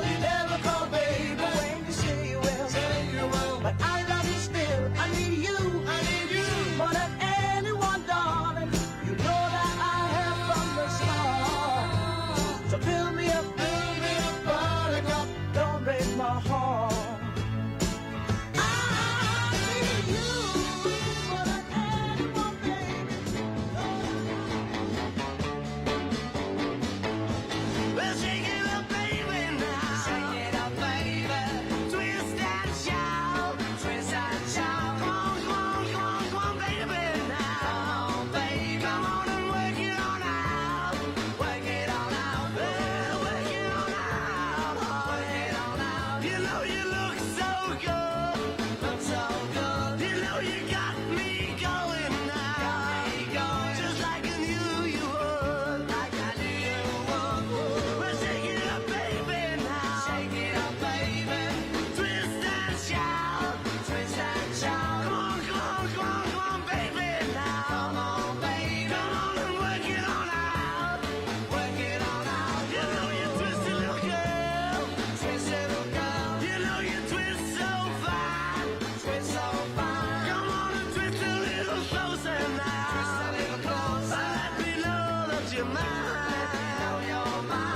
you never call, baby, when you say you will. But twist so fine. Come on and twist a little closer now. Twist a little closer. Let me know that you're mine. Let me know you're mine.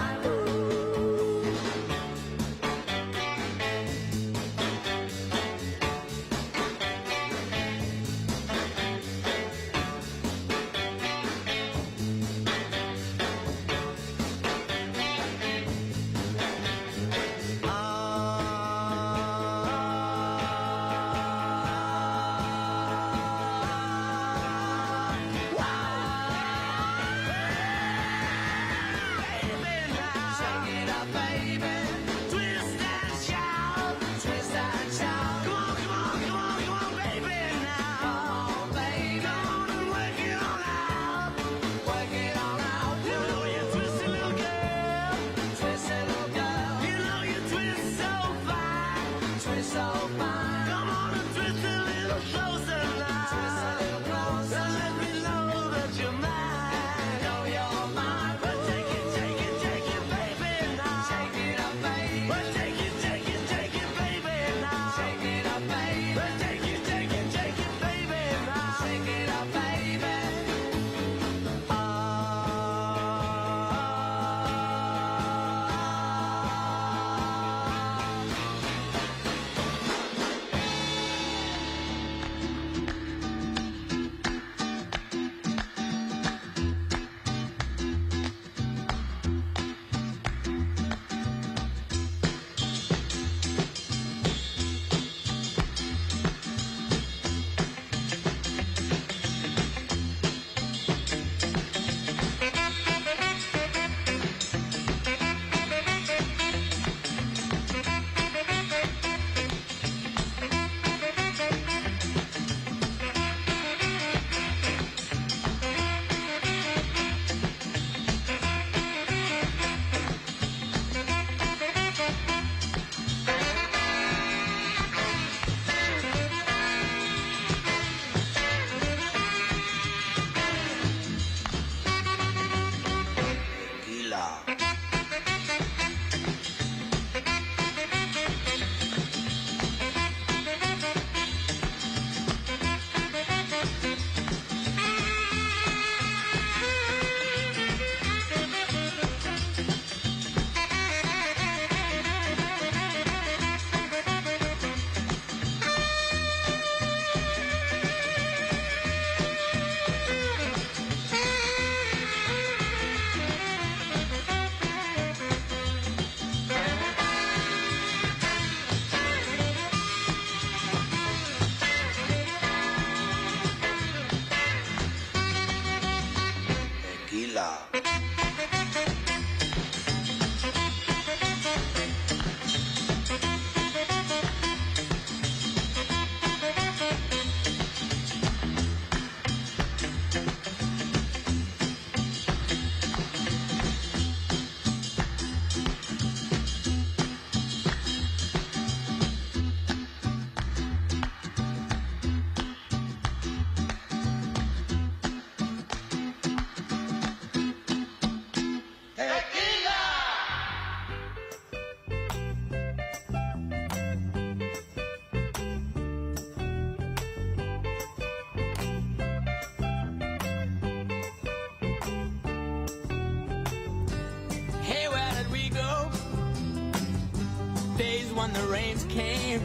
When the rains came.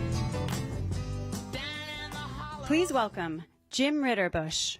Please welcome Jim Ritterbush.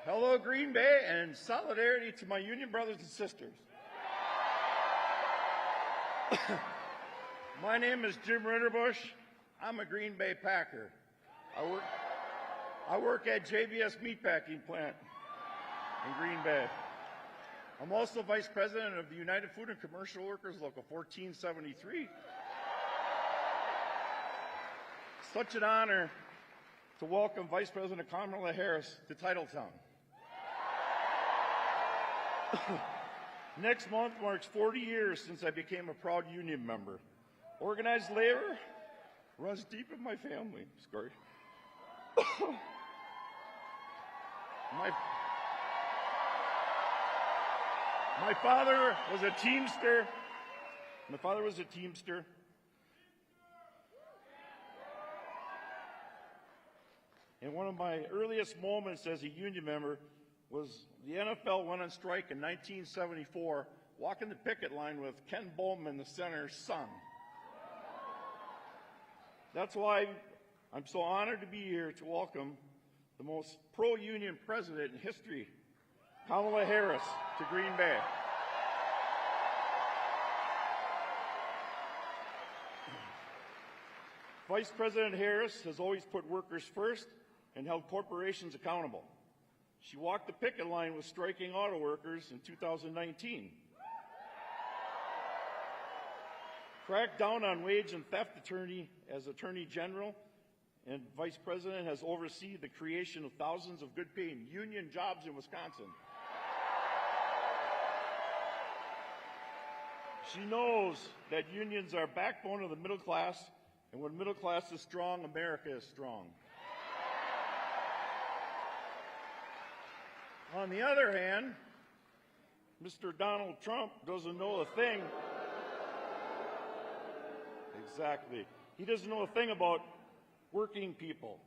Hello, Green Bay, and solidarity to my union brothers and sisters. My name is Jim Ritterbush. I'm a Green Bay Packer. I work at JBS Meatpacking Plant in Green Bay. I'm also Vice President of the United Food and Commercial Workers Local 1473. such an honor to welcome Vice President Kamala Harris to Titletown. Next month marks 40 years since I became a proud union member. Organized labor runs deep in my family. Sorry. My father was a Teamster. And one of my earliest moments as a union member was the NFL went on strike in 1974, walking the picket line with Ken Bowman, the senator's son. That's why I'm so honored to be here to welcome the most pro-union president in history, Kamala Harris, to Green Bay. Vice President Harris has always put workers first and held corporations accountable. She walked the picket line with striking auto workers in 2019. Cracked down on wage and theft attorney as Attorney General, and Vice President has overseen the creation of thousands of good-paying union jobs in Wisconsin. She knows that unions are backbone of the middle class, and when middle class is strong, America is strong. On the other hand, Mr. Donald Trump doesn't know a thing. Exactly. He doesn't know a thing about working people.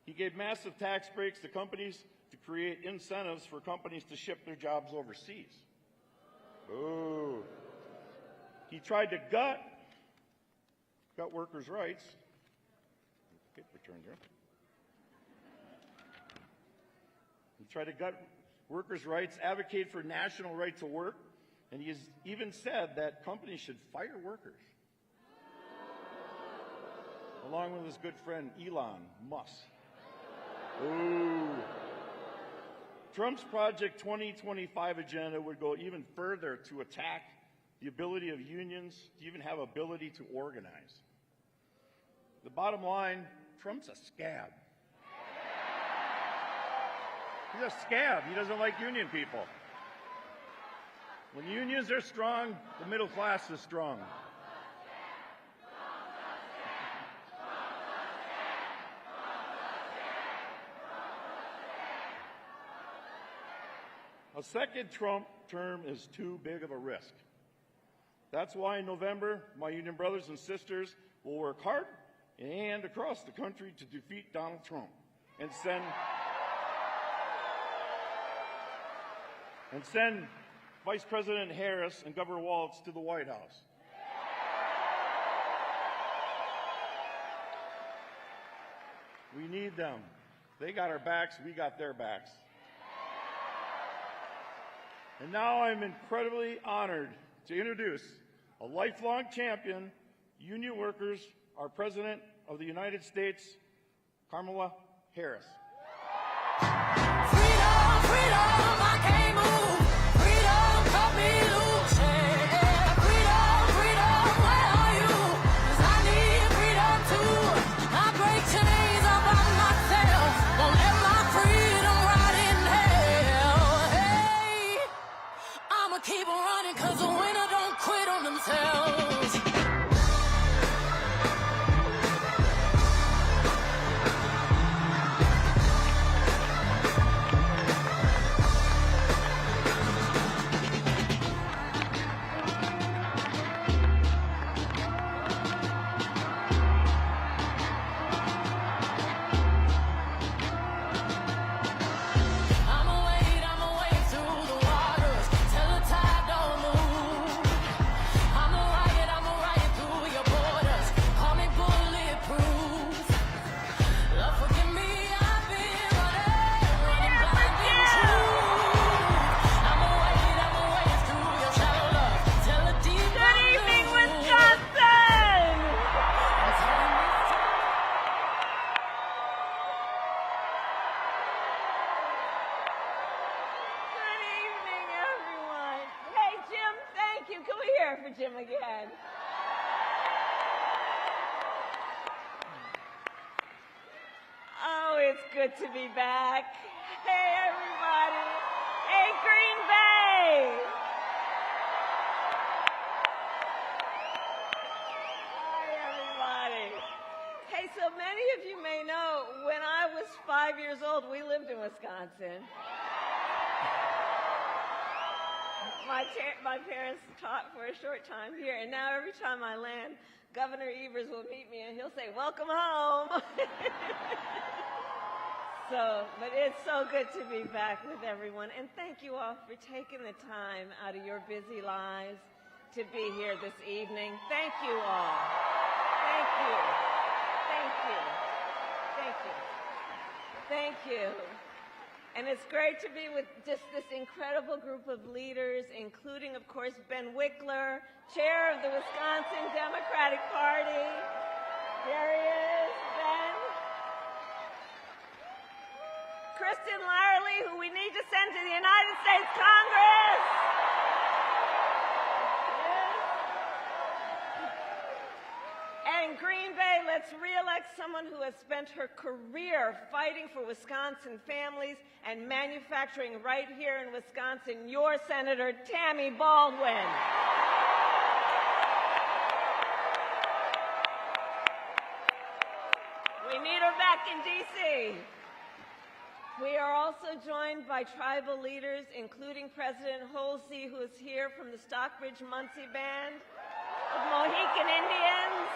He gave massive tax breaks to companies to create incentives for companies to ship their jobs overseas. Ooh. He tried to gut workers' rights. Paper turned here. He tried to gut workers' rights, advocate for national right to work, and he has even said that companies should fire workers. Along with his good friend Elon Musk. Ooh. Trump's Project 2025 agenda would go even further to attack the ability of unions to even have ability to organize. The bottom line, Trump's a scab. He's a scab. He doesn't like union people. When unions are strong, the middle class is strong. A second Trump term is too big of a risk. That's why in November, my union brothers and sisters will work hard and across the country to defeat Donald Trump and send Vice President Harris and Governor Walz to the White House. We need them. They got our backs, we got their backs. And now I'm incredibly honored to introduce a lifelong champion, union workers, our President of the United States, Kamala Harris. Freedom, freedom, I can't move. Freedom, cut me loose. Yeah. Freedom, freedom, where are you? 'Cause I need freedom too. I break chains all by myself. Won't let my freedom rot in hell. Hey, I'ma keep on running 'cause the winner don't quit on themselves. it's good to be back. Hey, everybody. Hey, Green Bay. Hi, everybody. Hey, so many of you may know, when I was 5 years old, we lived in Wisconsin. My parents taught for a short time here, and now every time I land, Governor Evers will meet me and he'll say, "Welcome home." But it's so good to be back with everyone, and thank you all for taking the time out of your busy lives to be here this evening. Thank you all. Thank you. Thank you. Thank you. Thank you. And it's great to be with just this incredible group of leaders, including, of course, Ben Wikler, chair of the Wisconsin Democratic Party. Here he is, Ben. Kristen Lyerly, who we need to send to the United States Congress. And Green Bay, let's reelect someone who has spent her career fighting for Wisconsin families and manufacturing right here in Wisconsin, your Senator Tammy Baldwin. We need her back in D.C. We are also joined by tribal leaders, including President Holsey, who is here from the Stockbridge-Muncie Band of Mohican Indians.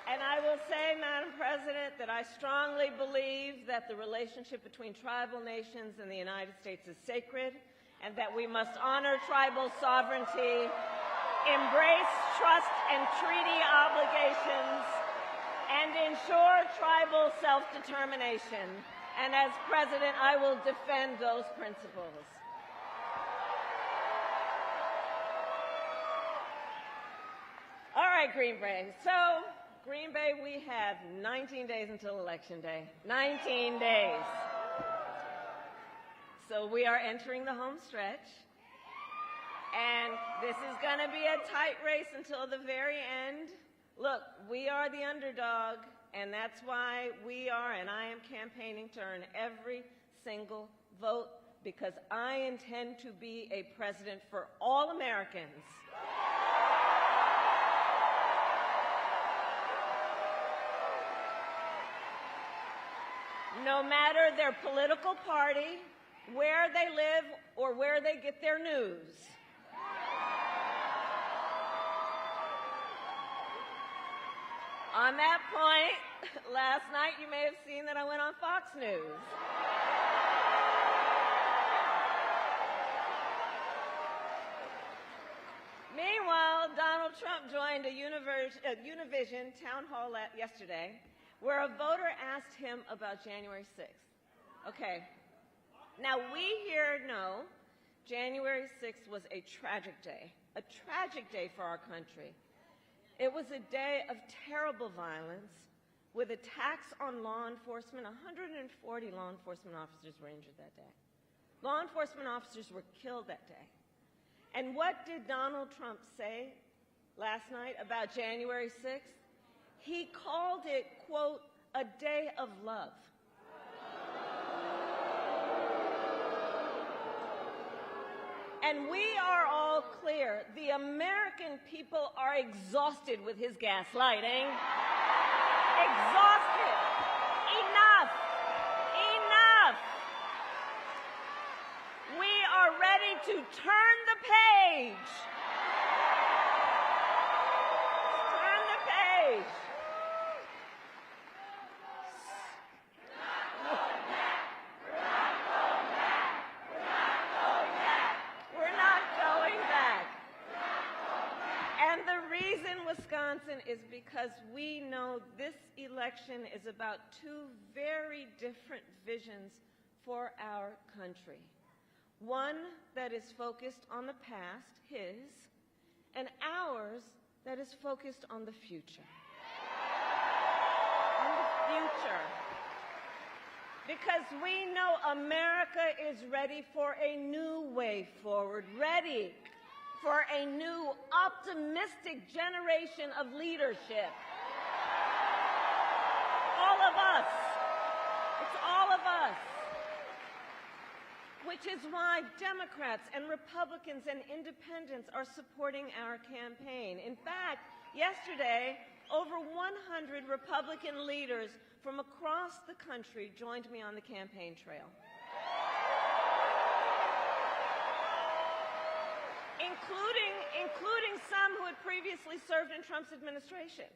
And I will say, Madam President, that I strongly believe that the relationship between tribal nations and the United States is sacred, and that we must honor tribal sovereignty, embrace trust and treaty obligations, and ensure tribal self-determination. And as President, I will defend those principles. All right, Green Bay. So, Green Bay, we have 19 days until Election Day. 19 days. So we are entering the home stretch. And this is going to be a tight race until the very end. Look, we are the underdog, and that's why we are, and I am campaigning to earn every single vote, because I intend to be a president for all Americans. No matter their political party, where they live, or where they get their news. On that point, last night you may have seen that I went on Fox News. Meanwhile, Donald Trump joined a Univision town hall yesterday, where a voter asked him about January 6th. Okay, now we here know January 6th was a tragic day for our country. It was a day of terrible violence with attacks on law enforcement. 140 law enforcement officers were injured that day. Law enforcement officers were killed that day. And what did Donald Trump say last night about January 6th? He called it, quote, a day of love. And we are all clear. The American people are exhausted with his gaslighting. Exhausted. Enough. Enough. We are ready to turn the page. Turn the page. Wisconsin is because we know this election is about two very different visions for our country. One that is focused on the past, his, and ours that is focused on the future. On the future. Because we know America is ready for a new way forward, ready for a new, optimistic generation of leadership. All of us. It's all of us. Which is why Democrats and Republicans and independents are supporting our campaign. In fact, yesterday, over 100 Republican leaders from across the country joined me on the campaign trail. Including some who had previously served in Trump's administration.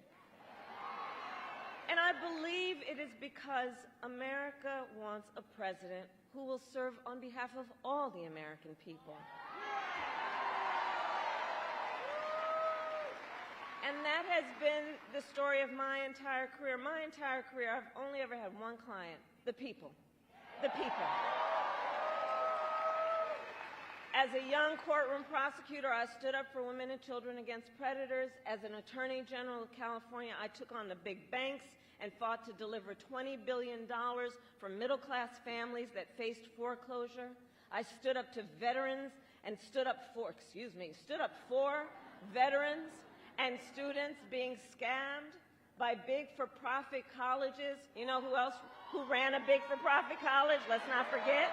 And I believe it is because America wants a president who will serve on behalf of all the American people. And that has been the story of my entire career. My entire career, I've only ever had one client: the people. The people. As a young courtroom prosecutor, I stood up for women and children against predators. As an attorney general of California, I took on the big banks and fought to deliver $20 billion for middle-class families that faced foreclosure. I stood up to veterans and stood up for veterans and students being scammed by big for-profit colleges. You know who ran a big for-profit college? Let's not forget.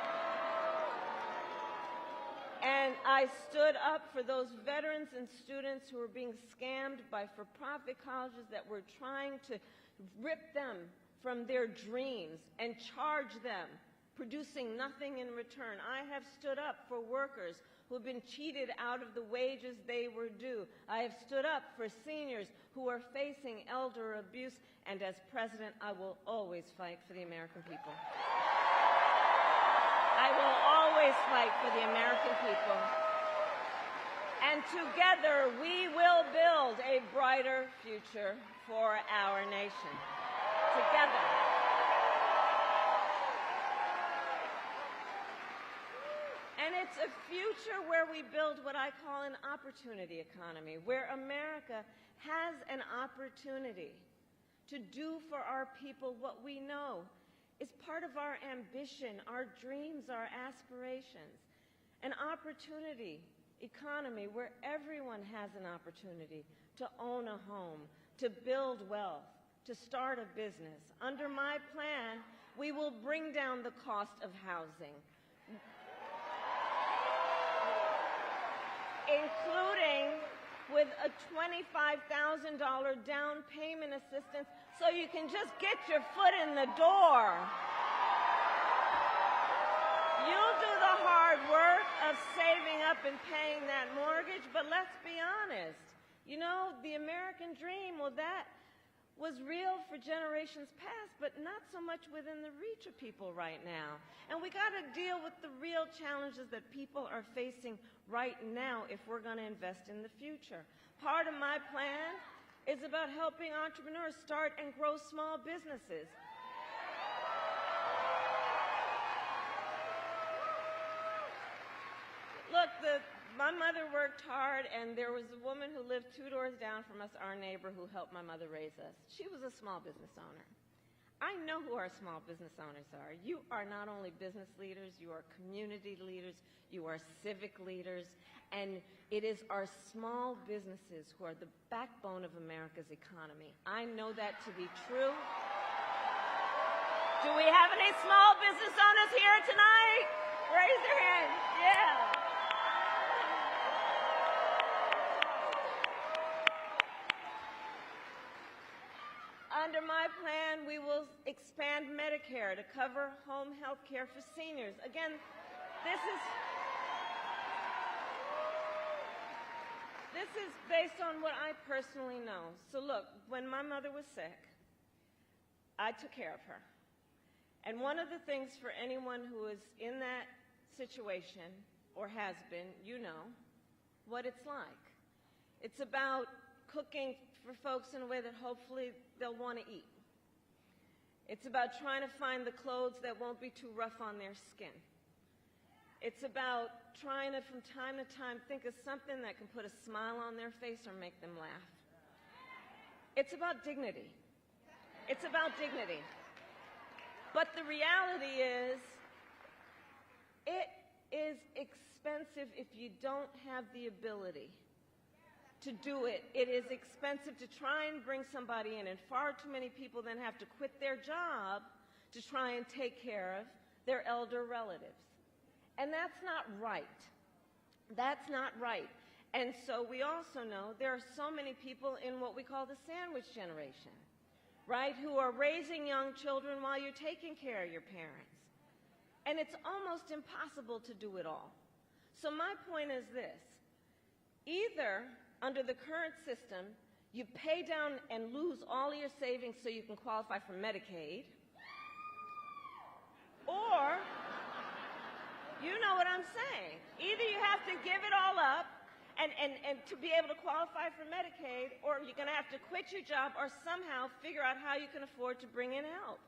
And I stood up for those veterans and students who were being scammed by for-profit colleges that were trying to rip them from their dreams and charge them, producing nothing in return. I have stood up for workers who have been cheated out of the wages they were due. I have stood up for seniors who are facing elder abuse. And as president, I will always fight for the American people. I will always fight for the American people. And together we will build a brighter future for our nation. Together. And it's a future where we build what I call an opportunity economy, where America has an opportunity to do for our people what we know is part of our ambition, our dreams, our aspirations. An opportunity economy where everyone has an opportunity to own a home, to build wealth, to start a business. Under my plan, we will bring down the cost of housing, including with a $25,000 down payment assistance so you can just get your foot in the door. You'll do the hard work of saving up and paying that mortgage, but let's be honest. You know, the American dream, well, that was real for generations past, but not so much within the reach of people right now. And we got to deal with the real challenges that people are facing right now if we're going to invest in the future. Part of my plan is about helping entrepreneurs start and grow small businesses. Look, my mother worked hard, and there was a woman who lived 2 doors down from us, our neighbor, who helped my mother raise us. She was a small business owner. I know who our small business owners are. You are not only business leaders, you are community leaders, you are civic leaders, and it is our small businesses who are the backbone of America's economy. I know that to be true. Do we have any small business owners here tonight? Raise your hand. Yeah. Under my plan, we will expand Medicare to cover home health care for seniors. Again, this is based on what I personally know. So look, when my mother was sick, I took care of her. And one of the things for anyone who is in that situation or has been, you know what it's like. It's about cooking for folks in a way that hopefully they'll want to eat. It's about trying to find the clothes that won't be too rough on their skin. It's about trying to, from time to time, think of something that can put a smile on their face or make them laugh. It's about dignity. It's about dignity. But the reality is, it is expensive if you don't have the ability to do it. It is expensive to try and bring somebody in, and far too many people then have to quit their job to try and take care of their elder relatives. And that's not right. That's not right. And so we also know there are so many people in what we call the sandwich generation, right, who are raising young children while you're taking care of your parents. And it's almost impossible to do it all. So my point is this. Either, under the current system, you pay down and lose all your savings so you can qualify for Medicaid, or, you know what I'm saying, either you have to give it all up and to be able to qualify for Medicaid, or you're going to have to quit your job or somehow figure out how you can afford to bring in help.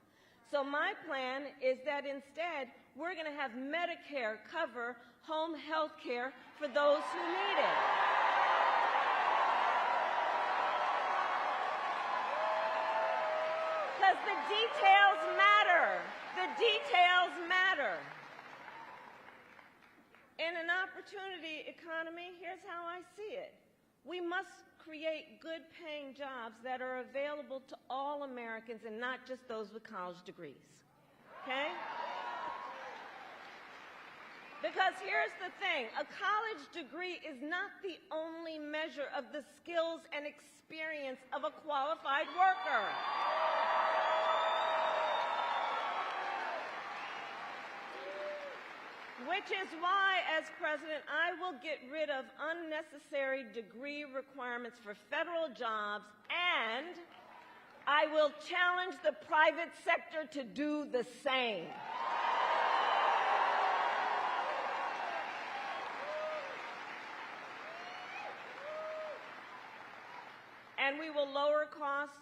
So my plan is that instead, we're going to have Medicare cover home health care for those who need it. Because the details matter. The details matter. In an opportunity economy, here's how I see it. We must create good-paying jobs that are available to all Americans and not just those with college degrees, okay? Because here's the thing, a college degree is not the only measure of the skills and experience of a qualified worker. Which is why, as president, I will get rid of unnecessary degree requirements for federal jobs, and I will challenge the private sector to do the same. And we will lower costs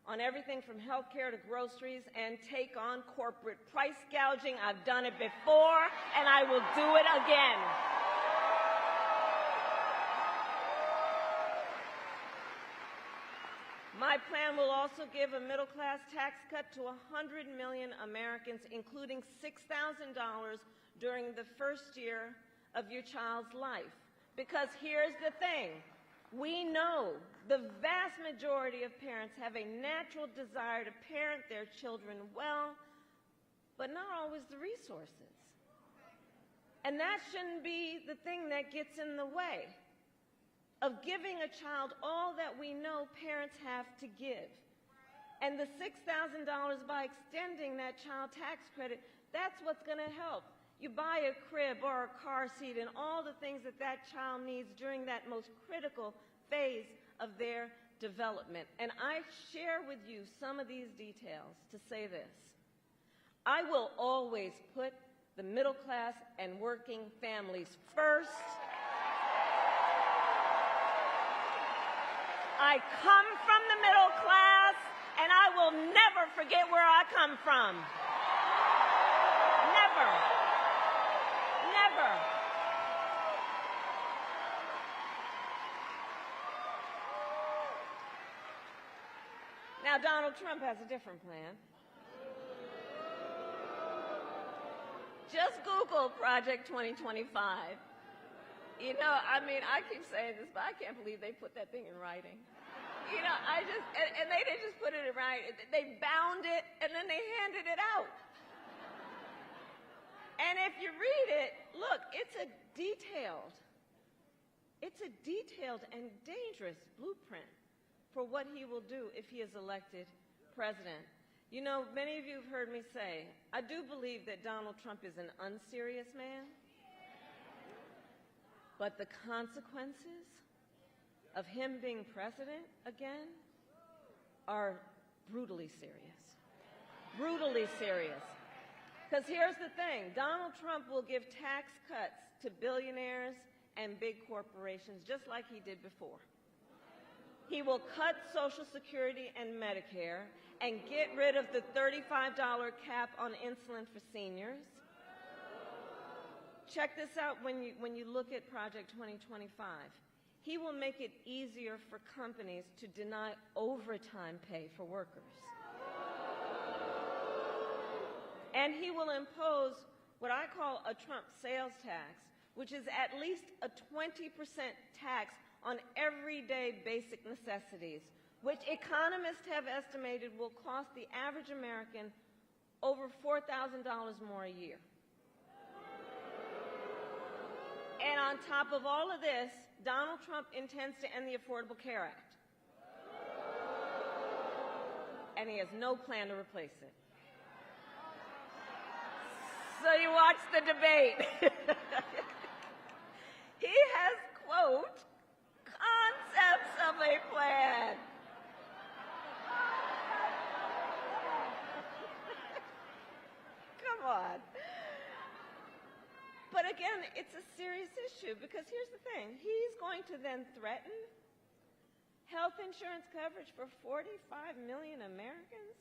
on everything from health care to groceries and take on corporate price gouging. I've done it before, and I will do it again. My plan will also give a middle-class tax cut to 100 million Americans, including $6,000 during the first year of your child's life. Because here's the thing. We know the vast majority of parents have a natural desire to parent their children well, but not always the resources. And that shouldn't be the thing that gets in the way of giving a child all that we know parents have to give. And the $6,000, by extending that child tax credit, that's what's going to help. You buy a crib or a car seat and all the things that that child needs during that most critical phase of their development. And I share with you some of these details to say this. I will always put the middle class and working families first. I come from the middle class, and I will never forget where I come from. Never. Never. Now, Donald Trump has a different plan. Just Google Project 2025. You know, I mean, I keep saying this, but I can't believe they put that thing in writing. You know, and they didn't just put it in writing. They bound it, and then they handed it out. And if you read it, look, it's a detailed and dangerous blueprint for what he will do if he is elected president. You know, many of you have heard me say, I do believe that Donald Trump is an unserious man, but the consequences of him being president again are brutally serious. Brutally serious. Because here's the thing, Donald Trump will give tax cuts to billionaires and big corporations just like he did before. He will cut Social Security and Medicare and get rid of the $35 cap on insulin for seniors. Check this out when you look at Project 2025. He will make it easier for companies to deny overtime pay for workers. And he will impose what I call a Trump sales tax, which is at least a 20% tax on everyday basic necessities, which economists have estimated will cost the average American over $4,000 more a year. And on top of all of this, Donald Trump intends to end the Affordable Care Act. And he has no plan to replace it. So you watch the debate. He has, quote, concepts of a plan. Come on. But again, it's a serious issue because here's the thing. He's going to then threaten health insurance coverage for 45 million Americans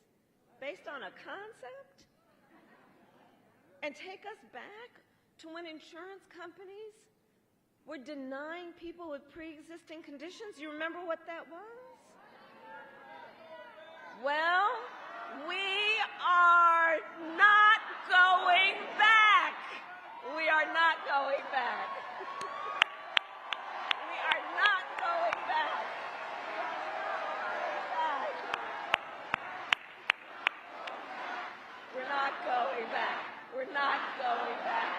based on a concept and take us back to when insurance companies were denying people with pre-existing conditions. You remember what that was? Well, we are not going back. We are not going back. We are not going back. We're not going back. We're not going back.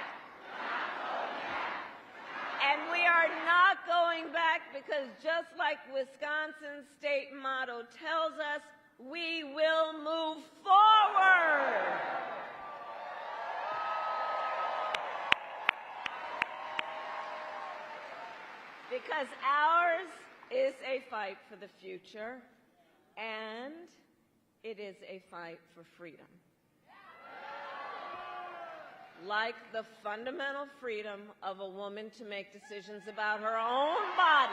And we are not going back because just like Wisconsin's state motto tells us, we will move forward. Because ours is a fight for the future, and it is a fight for freedom. Like the fundamental freedom of a woman to make decisions about her own body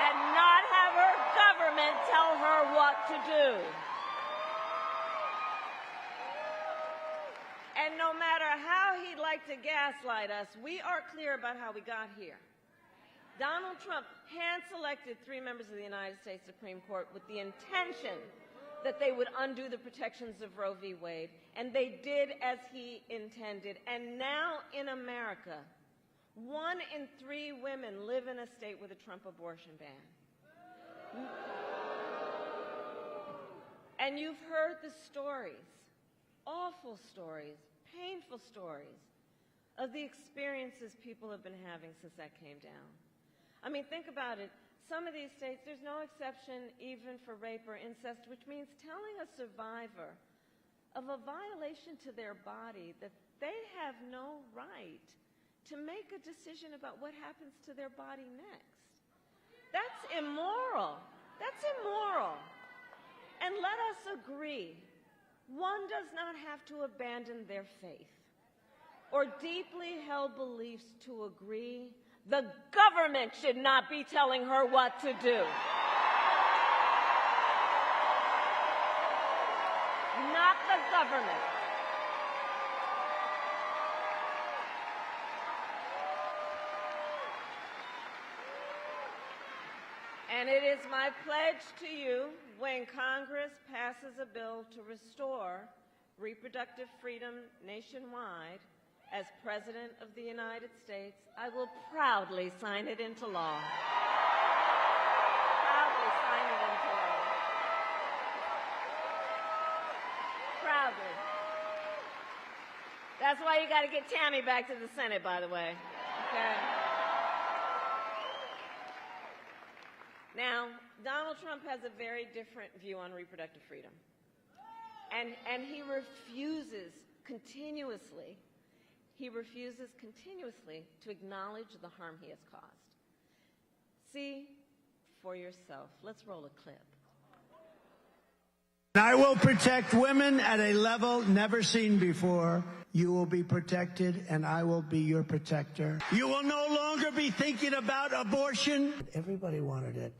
and not have her government tell her what to do. And no matter how he'd like to gaslight us, we are clear about how we got here. Donald Trump hand-selected 3 members of the United States Supreme Court with the intention that they would undo the protections of Roe v. Wade, and they did as he intended. And now in America, 1 in 3 women live in a state with a Trump abortion ban. And you've heard the stories, awful stories, painful stories, of the experiences people have been having since that came down. I mean, think about it. Some of these states, there's no exception even for rape or incest, which means telling a survivor of a violation to their body that they have no right to make a decision about what happens to their body next. That's immoral. That's immoral. And let us agree, one does not have to abandon their faith or deeply held beliefs to agree the government should not be telling her what to do. Not the government. And it is my pledge to you, when Congress passes a bill to restore reproductive freedom nationwide, as President of the United States, I will proudly sign it into law. Proudly sign it into law. Proudly. That's why you got to get Tammy back to the Senate, by the way. Okay? Now, Donald Trump has a very different view on reproductive freedom. And he refuses continuously to acknowledge the harm he has caused. See for yourself. Let's roll a clip. I will protect women at a level never seen before. You will be protected, and I will be your protector. You will no longer be thinking about abortion. Everybody wanted it,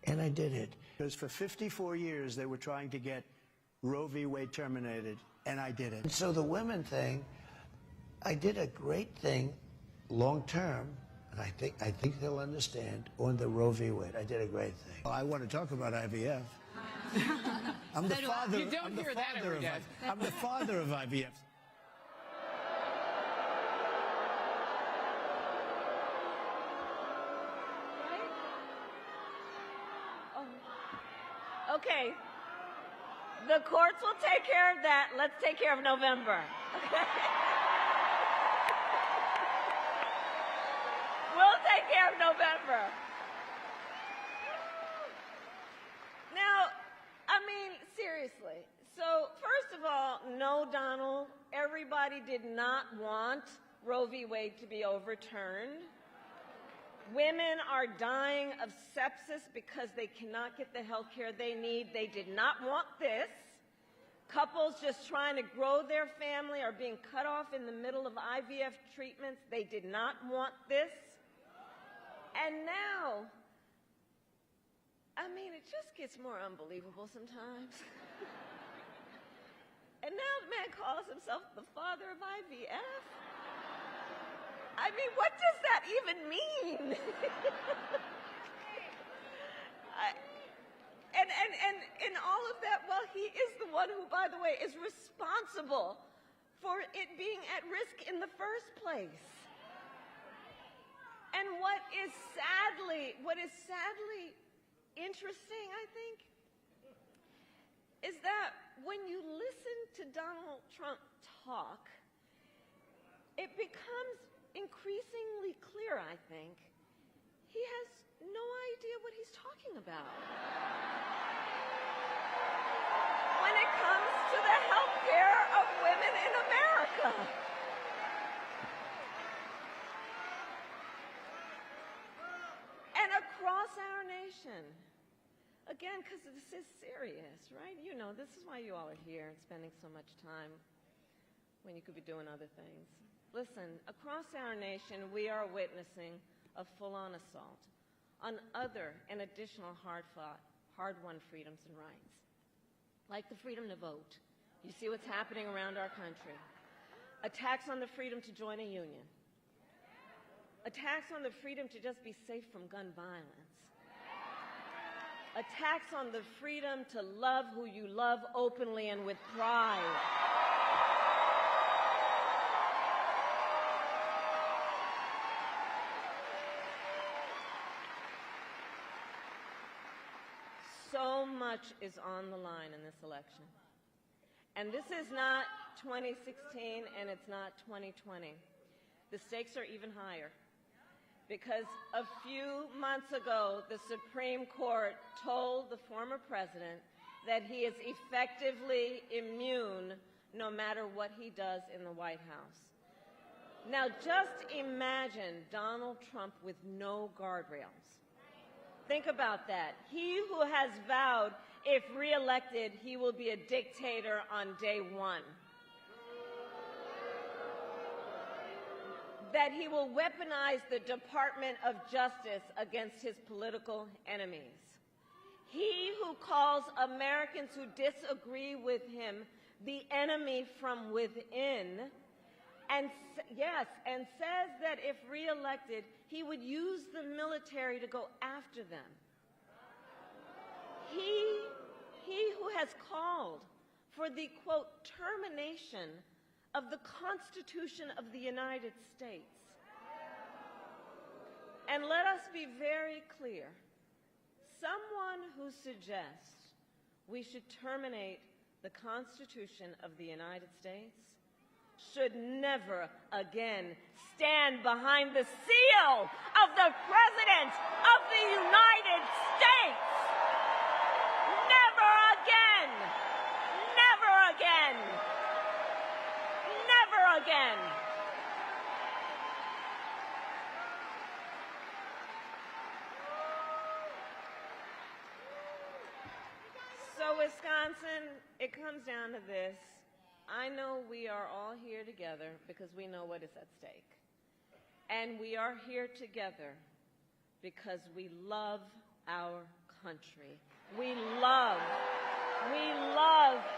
and I did it. Because for 54 years, they were trying to get Roe v. Wade terminated, and I did it. And so the women thing, I did a great thing long term, and I think they'll understand, on the Roe v. Wade. I did a great thing. Well, I want to talk about IVF. I'm the father. You don't hear that every day. I'm the father of IVF. Okay. The courts will take care of that. Let's take care of November. Okay? We'll take care of November. Now, I mean, seriously. So, first of all, no, Donald, everybody did not want Roe v. Wade to be overturned. Women are dying of sepsis because they cannot get the health care they need. They did not want this. Couples just trying to grow their family are being cut off in the middle of IVF treatments. They did not want this. And now, I mean, it just gets more unbelievable sometimes. And now the man calls himself the father of IVF? I mean, what does that even mean? And all of that, well, he is the one who, by the way, is responsible for it being at risk in the first place. And what is sadly interesting, I think, is that when you listen to Donald Trump talk, it becomes increasingly clear, I think, he has no idea what he's talking about. When it comes to the health care of women in America. And across our nation. Again, because this is serious, right? You know, this is why you all are here and spending so much time when you could be doing other things. Listen, across our nation, we are witnessing a full-on assault on other and additional hard-fought, hard-won freedoms and rights, like the freedom to vote. You see what's happening around our country. Attacks on the freedom to join a union. Attacks on the freedom to just be safe from gun violence. Attacks on the freedom to love who you love openly and with pride. So much is on the line in this election. And this is not 2016 and it's not 2020. The stakes are even higher. Because a few months ago, the Supreme Court told the former president that he is effectively immune no matter what he does in the White House. Now, just imagine Donald Trump with no guardrails. Think about that. He who has vowed, if reelected, he will be a dictator on day one. That he will weaponize the Department of Justice against his political enemies. He who calls Americans who disagree with him the enemy from within, and says that if reelected, he would use the military to go after them. He who has called for the, quote, termination of the Constitution of the United States. And let us be very clear. Someone who suggests we should terminate the Constitution of the United States should never again stand behind the seal of the President of the United States. Never again. Never again. Never again. So, Wisconsin, it comes down to this. I know we are all here together because we know what is at stake. And we are here together because we love our country. We love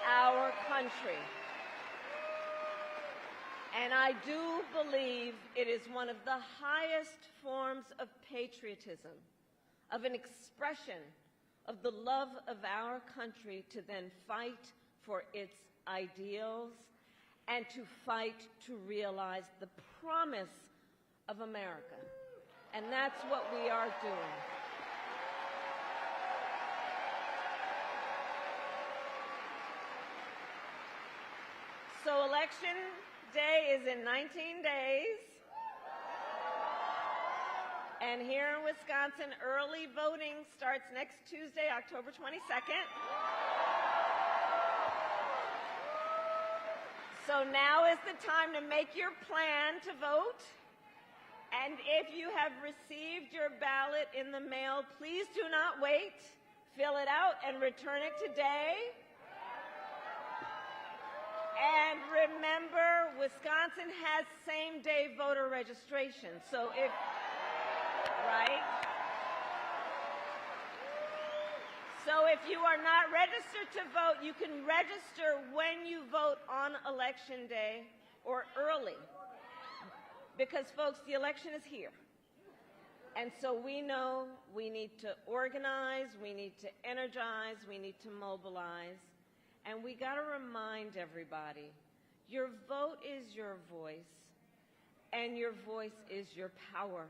our country. And I do believe it is one of the highest forms of patriotism, of an expression of the love of our country to then fight for its ideals and to fight to realize the promise of America. And that's what we are doing. Election Day is in 19 days. And here in Wisconsin, early voting starts next Tuesday, October 22nd. So now is the time to make your plan to vote. And if you have received your ballot in the mail, please do not wait. Fill it out and return it today. And remember, Wisconsin has same-day voter registration. So if, right? So if you are not registered to vote, you can register when you vote on Election Day or early. Because, folks, the election is here. And so we know we need to organize, we need to energize, we need to mobilize. And we got to remind everybody, your vote is your voice, and your voice is your power.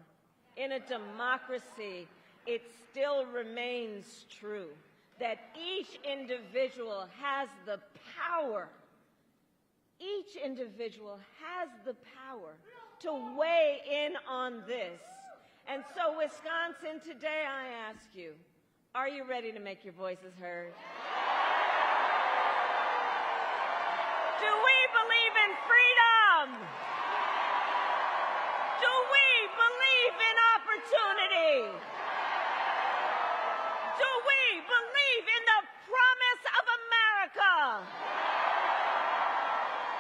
In a democracy, it still remains true that each individual has the power. Each individual has the power to weigh in on this. And so, Wisconsin, today I ask you, are you ready to make your voices heard? Do we believe in freedom? Do we believe in opportunity? Do we believe in the promise of America?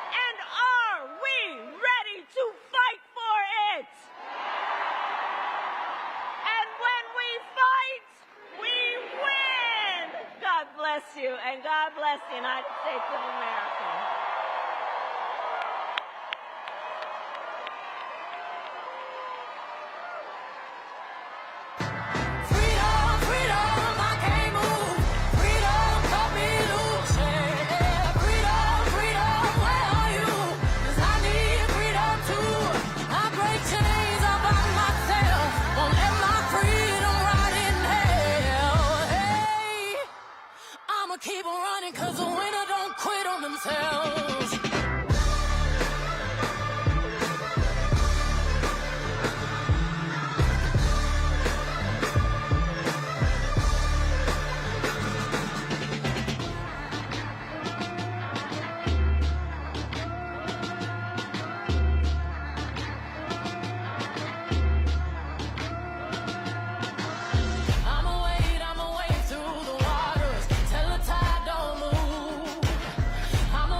And are we ready to fight for it? And when we fight, we win! God bless you, and God bless the United States of America. Keep on running, 'cause the winner don't quit on themselves. I'ma wade through the waters till the tide don't move. I'ma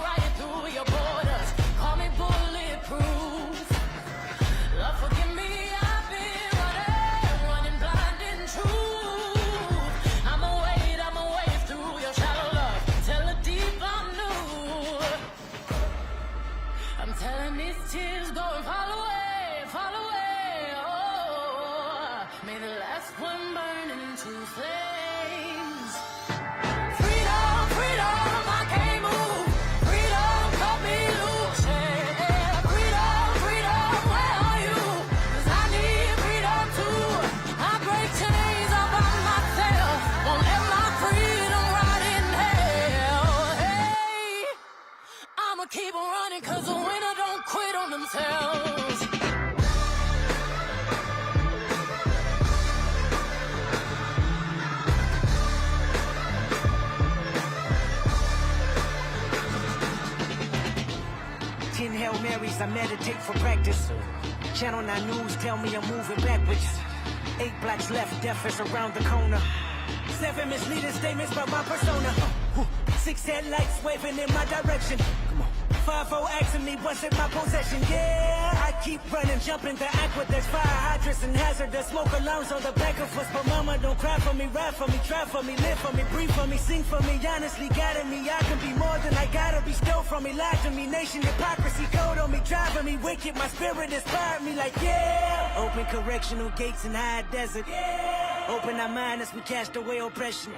ride through your borders. Call me bulletproof. Lord, forgive me, I've been running blind in truth. I'ma wade through your shallow love till the deep I'm new. I'm telling these tears go and fall away, oh. May the last one burn into flames. Freedom, freedom, I can't move. Freedom, cut me loose. Yeah. Freedom, freedom, where are you? 'Cause I need freedom too. I break chains all by myself. Won't let my freedom rot in hell. Hey, I'ma keep on running, 'cause the winner don't quit on themselves. Ten Hail Marys, I meditate for practice. Channel 9 News tell me I'm moving backwards. 8 blacks left, death is around the corner. 7 misleading statements about my persona. 6 headlights waving in my direction. Come on. 5-0 asking me what's in my possession. Yeah, I keep running, jumping the aqueducts, fire hydrants and hazardous smoke alarms on the back of us. But mama, don't cry for me, ride for me, try for me, live for me, breathe for me, sing for me. Honestly, guiding me, I can be more than I gotta be. Stole from me, lied to me, nation hypocrisy, code on me, driving me wicked. My spirit inspired me like yeah. Open correctional gates in high desert. Yeah. Open our mind as we cast away oppression.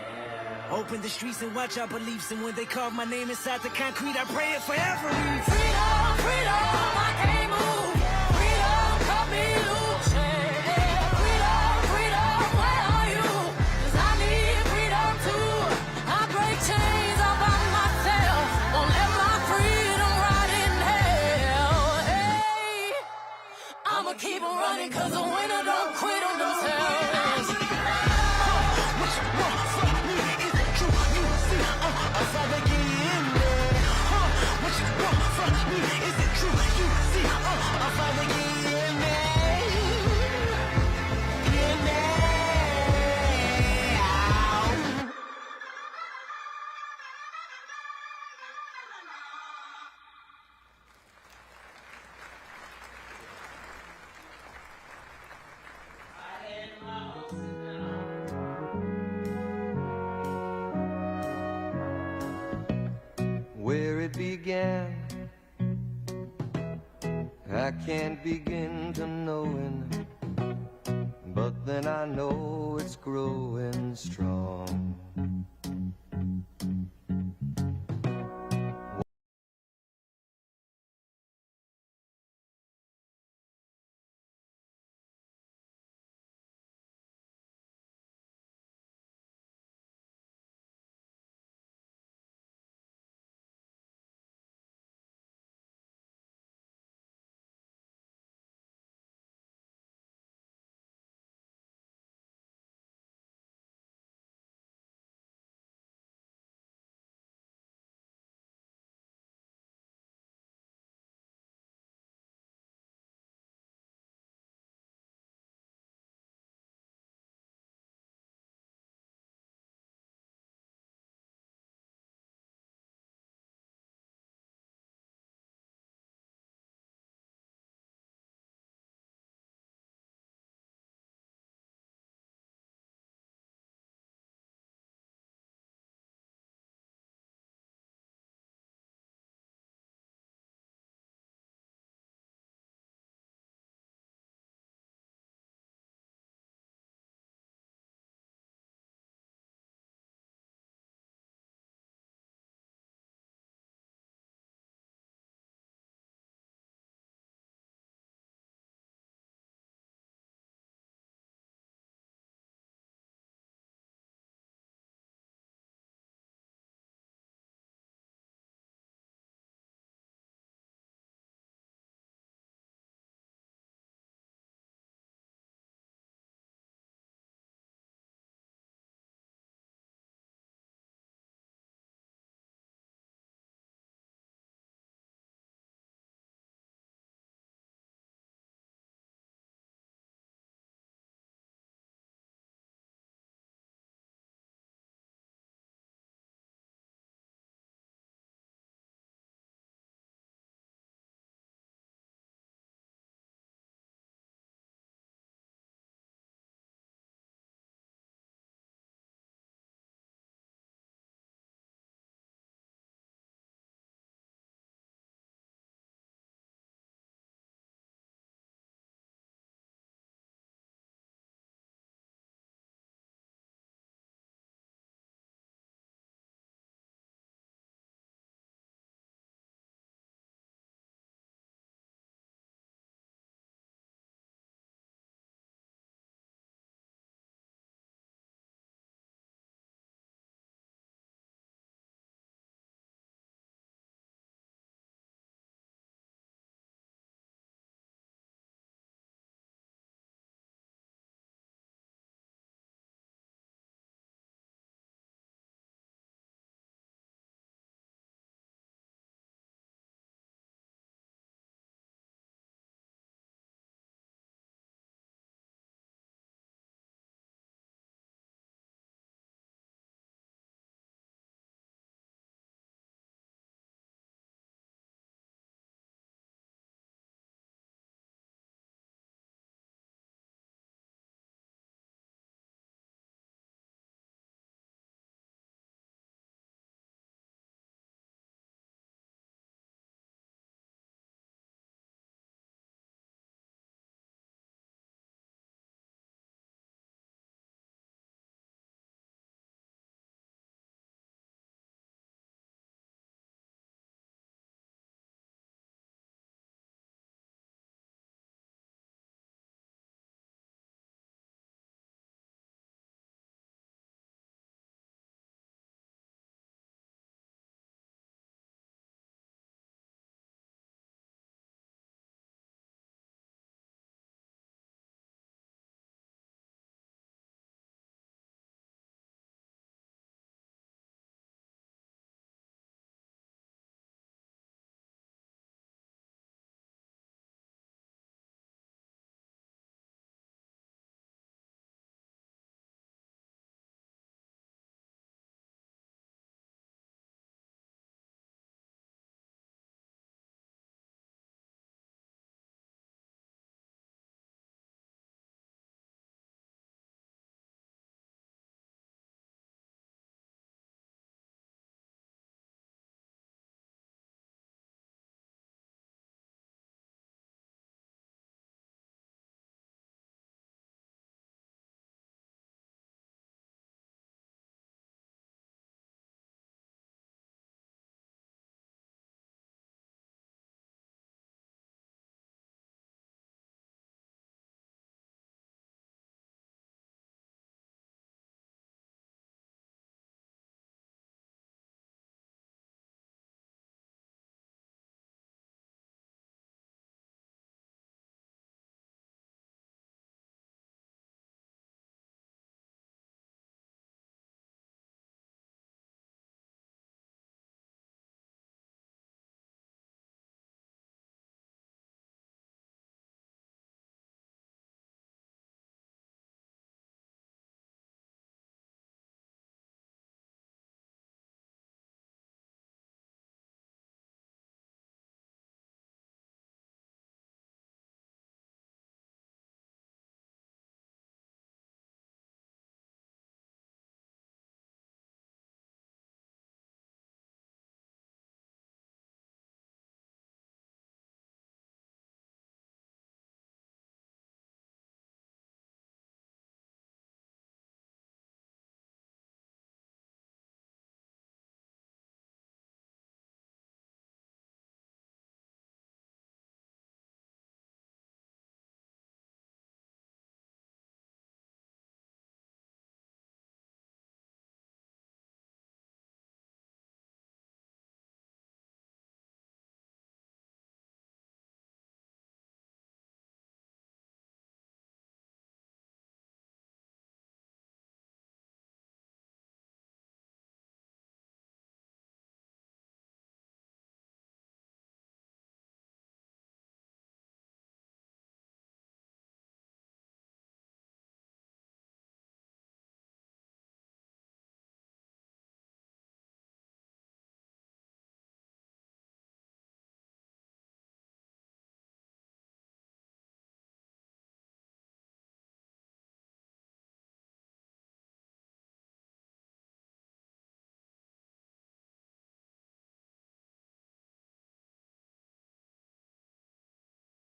Open the streets and watch our beliefs. And when they carve my name inside the concrete, I pray it forever. Freedom, freedom, I can't move. Freedom, cut me loose. Yeah. Freedom, freedom, where are you? 'Cause I need freedom too. I break chains all by myself. Won't let my freedom I'll finally get me. Get me. Where it began, I can't begin to knowing, but then I know it's growing strong.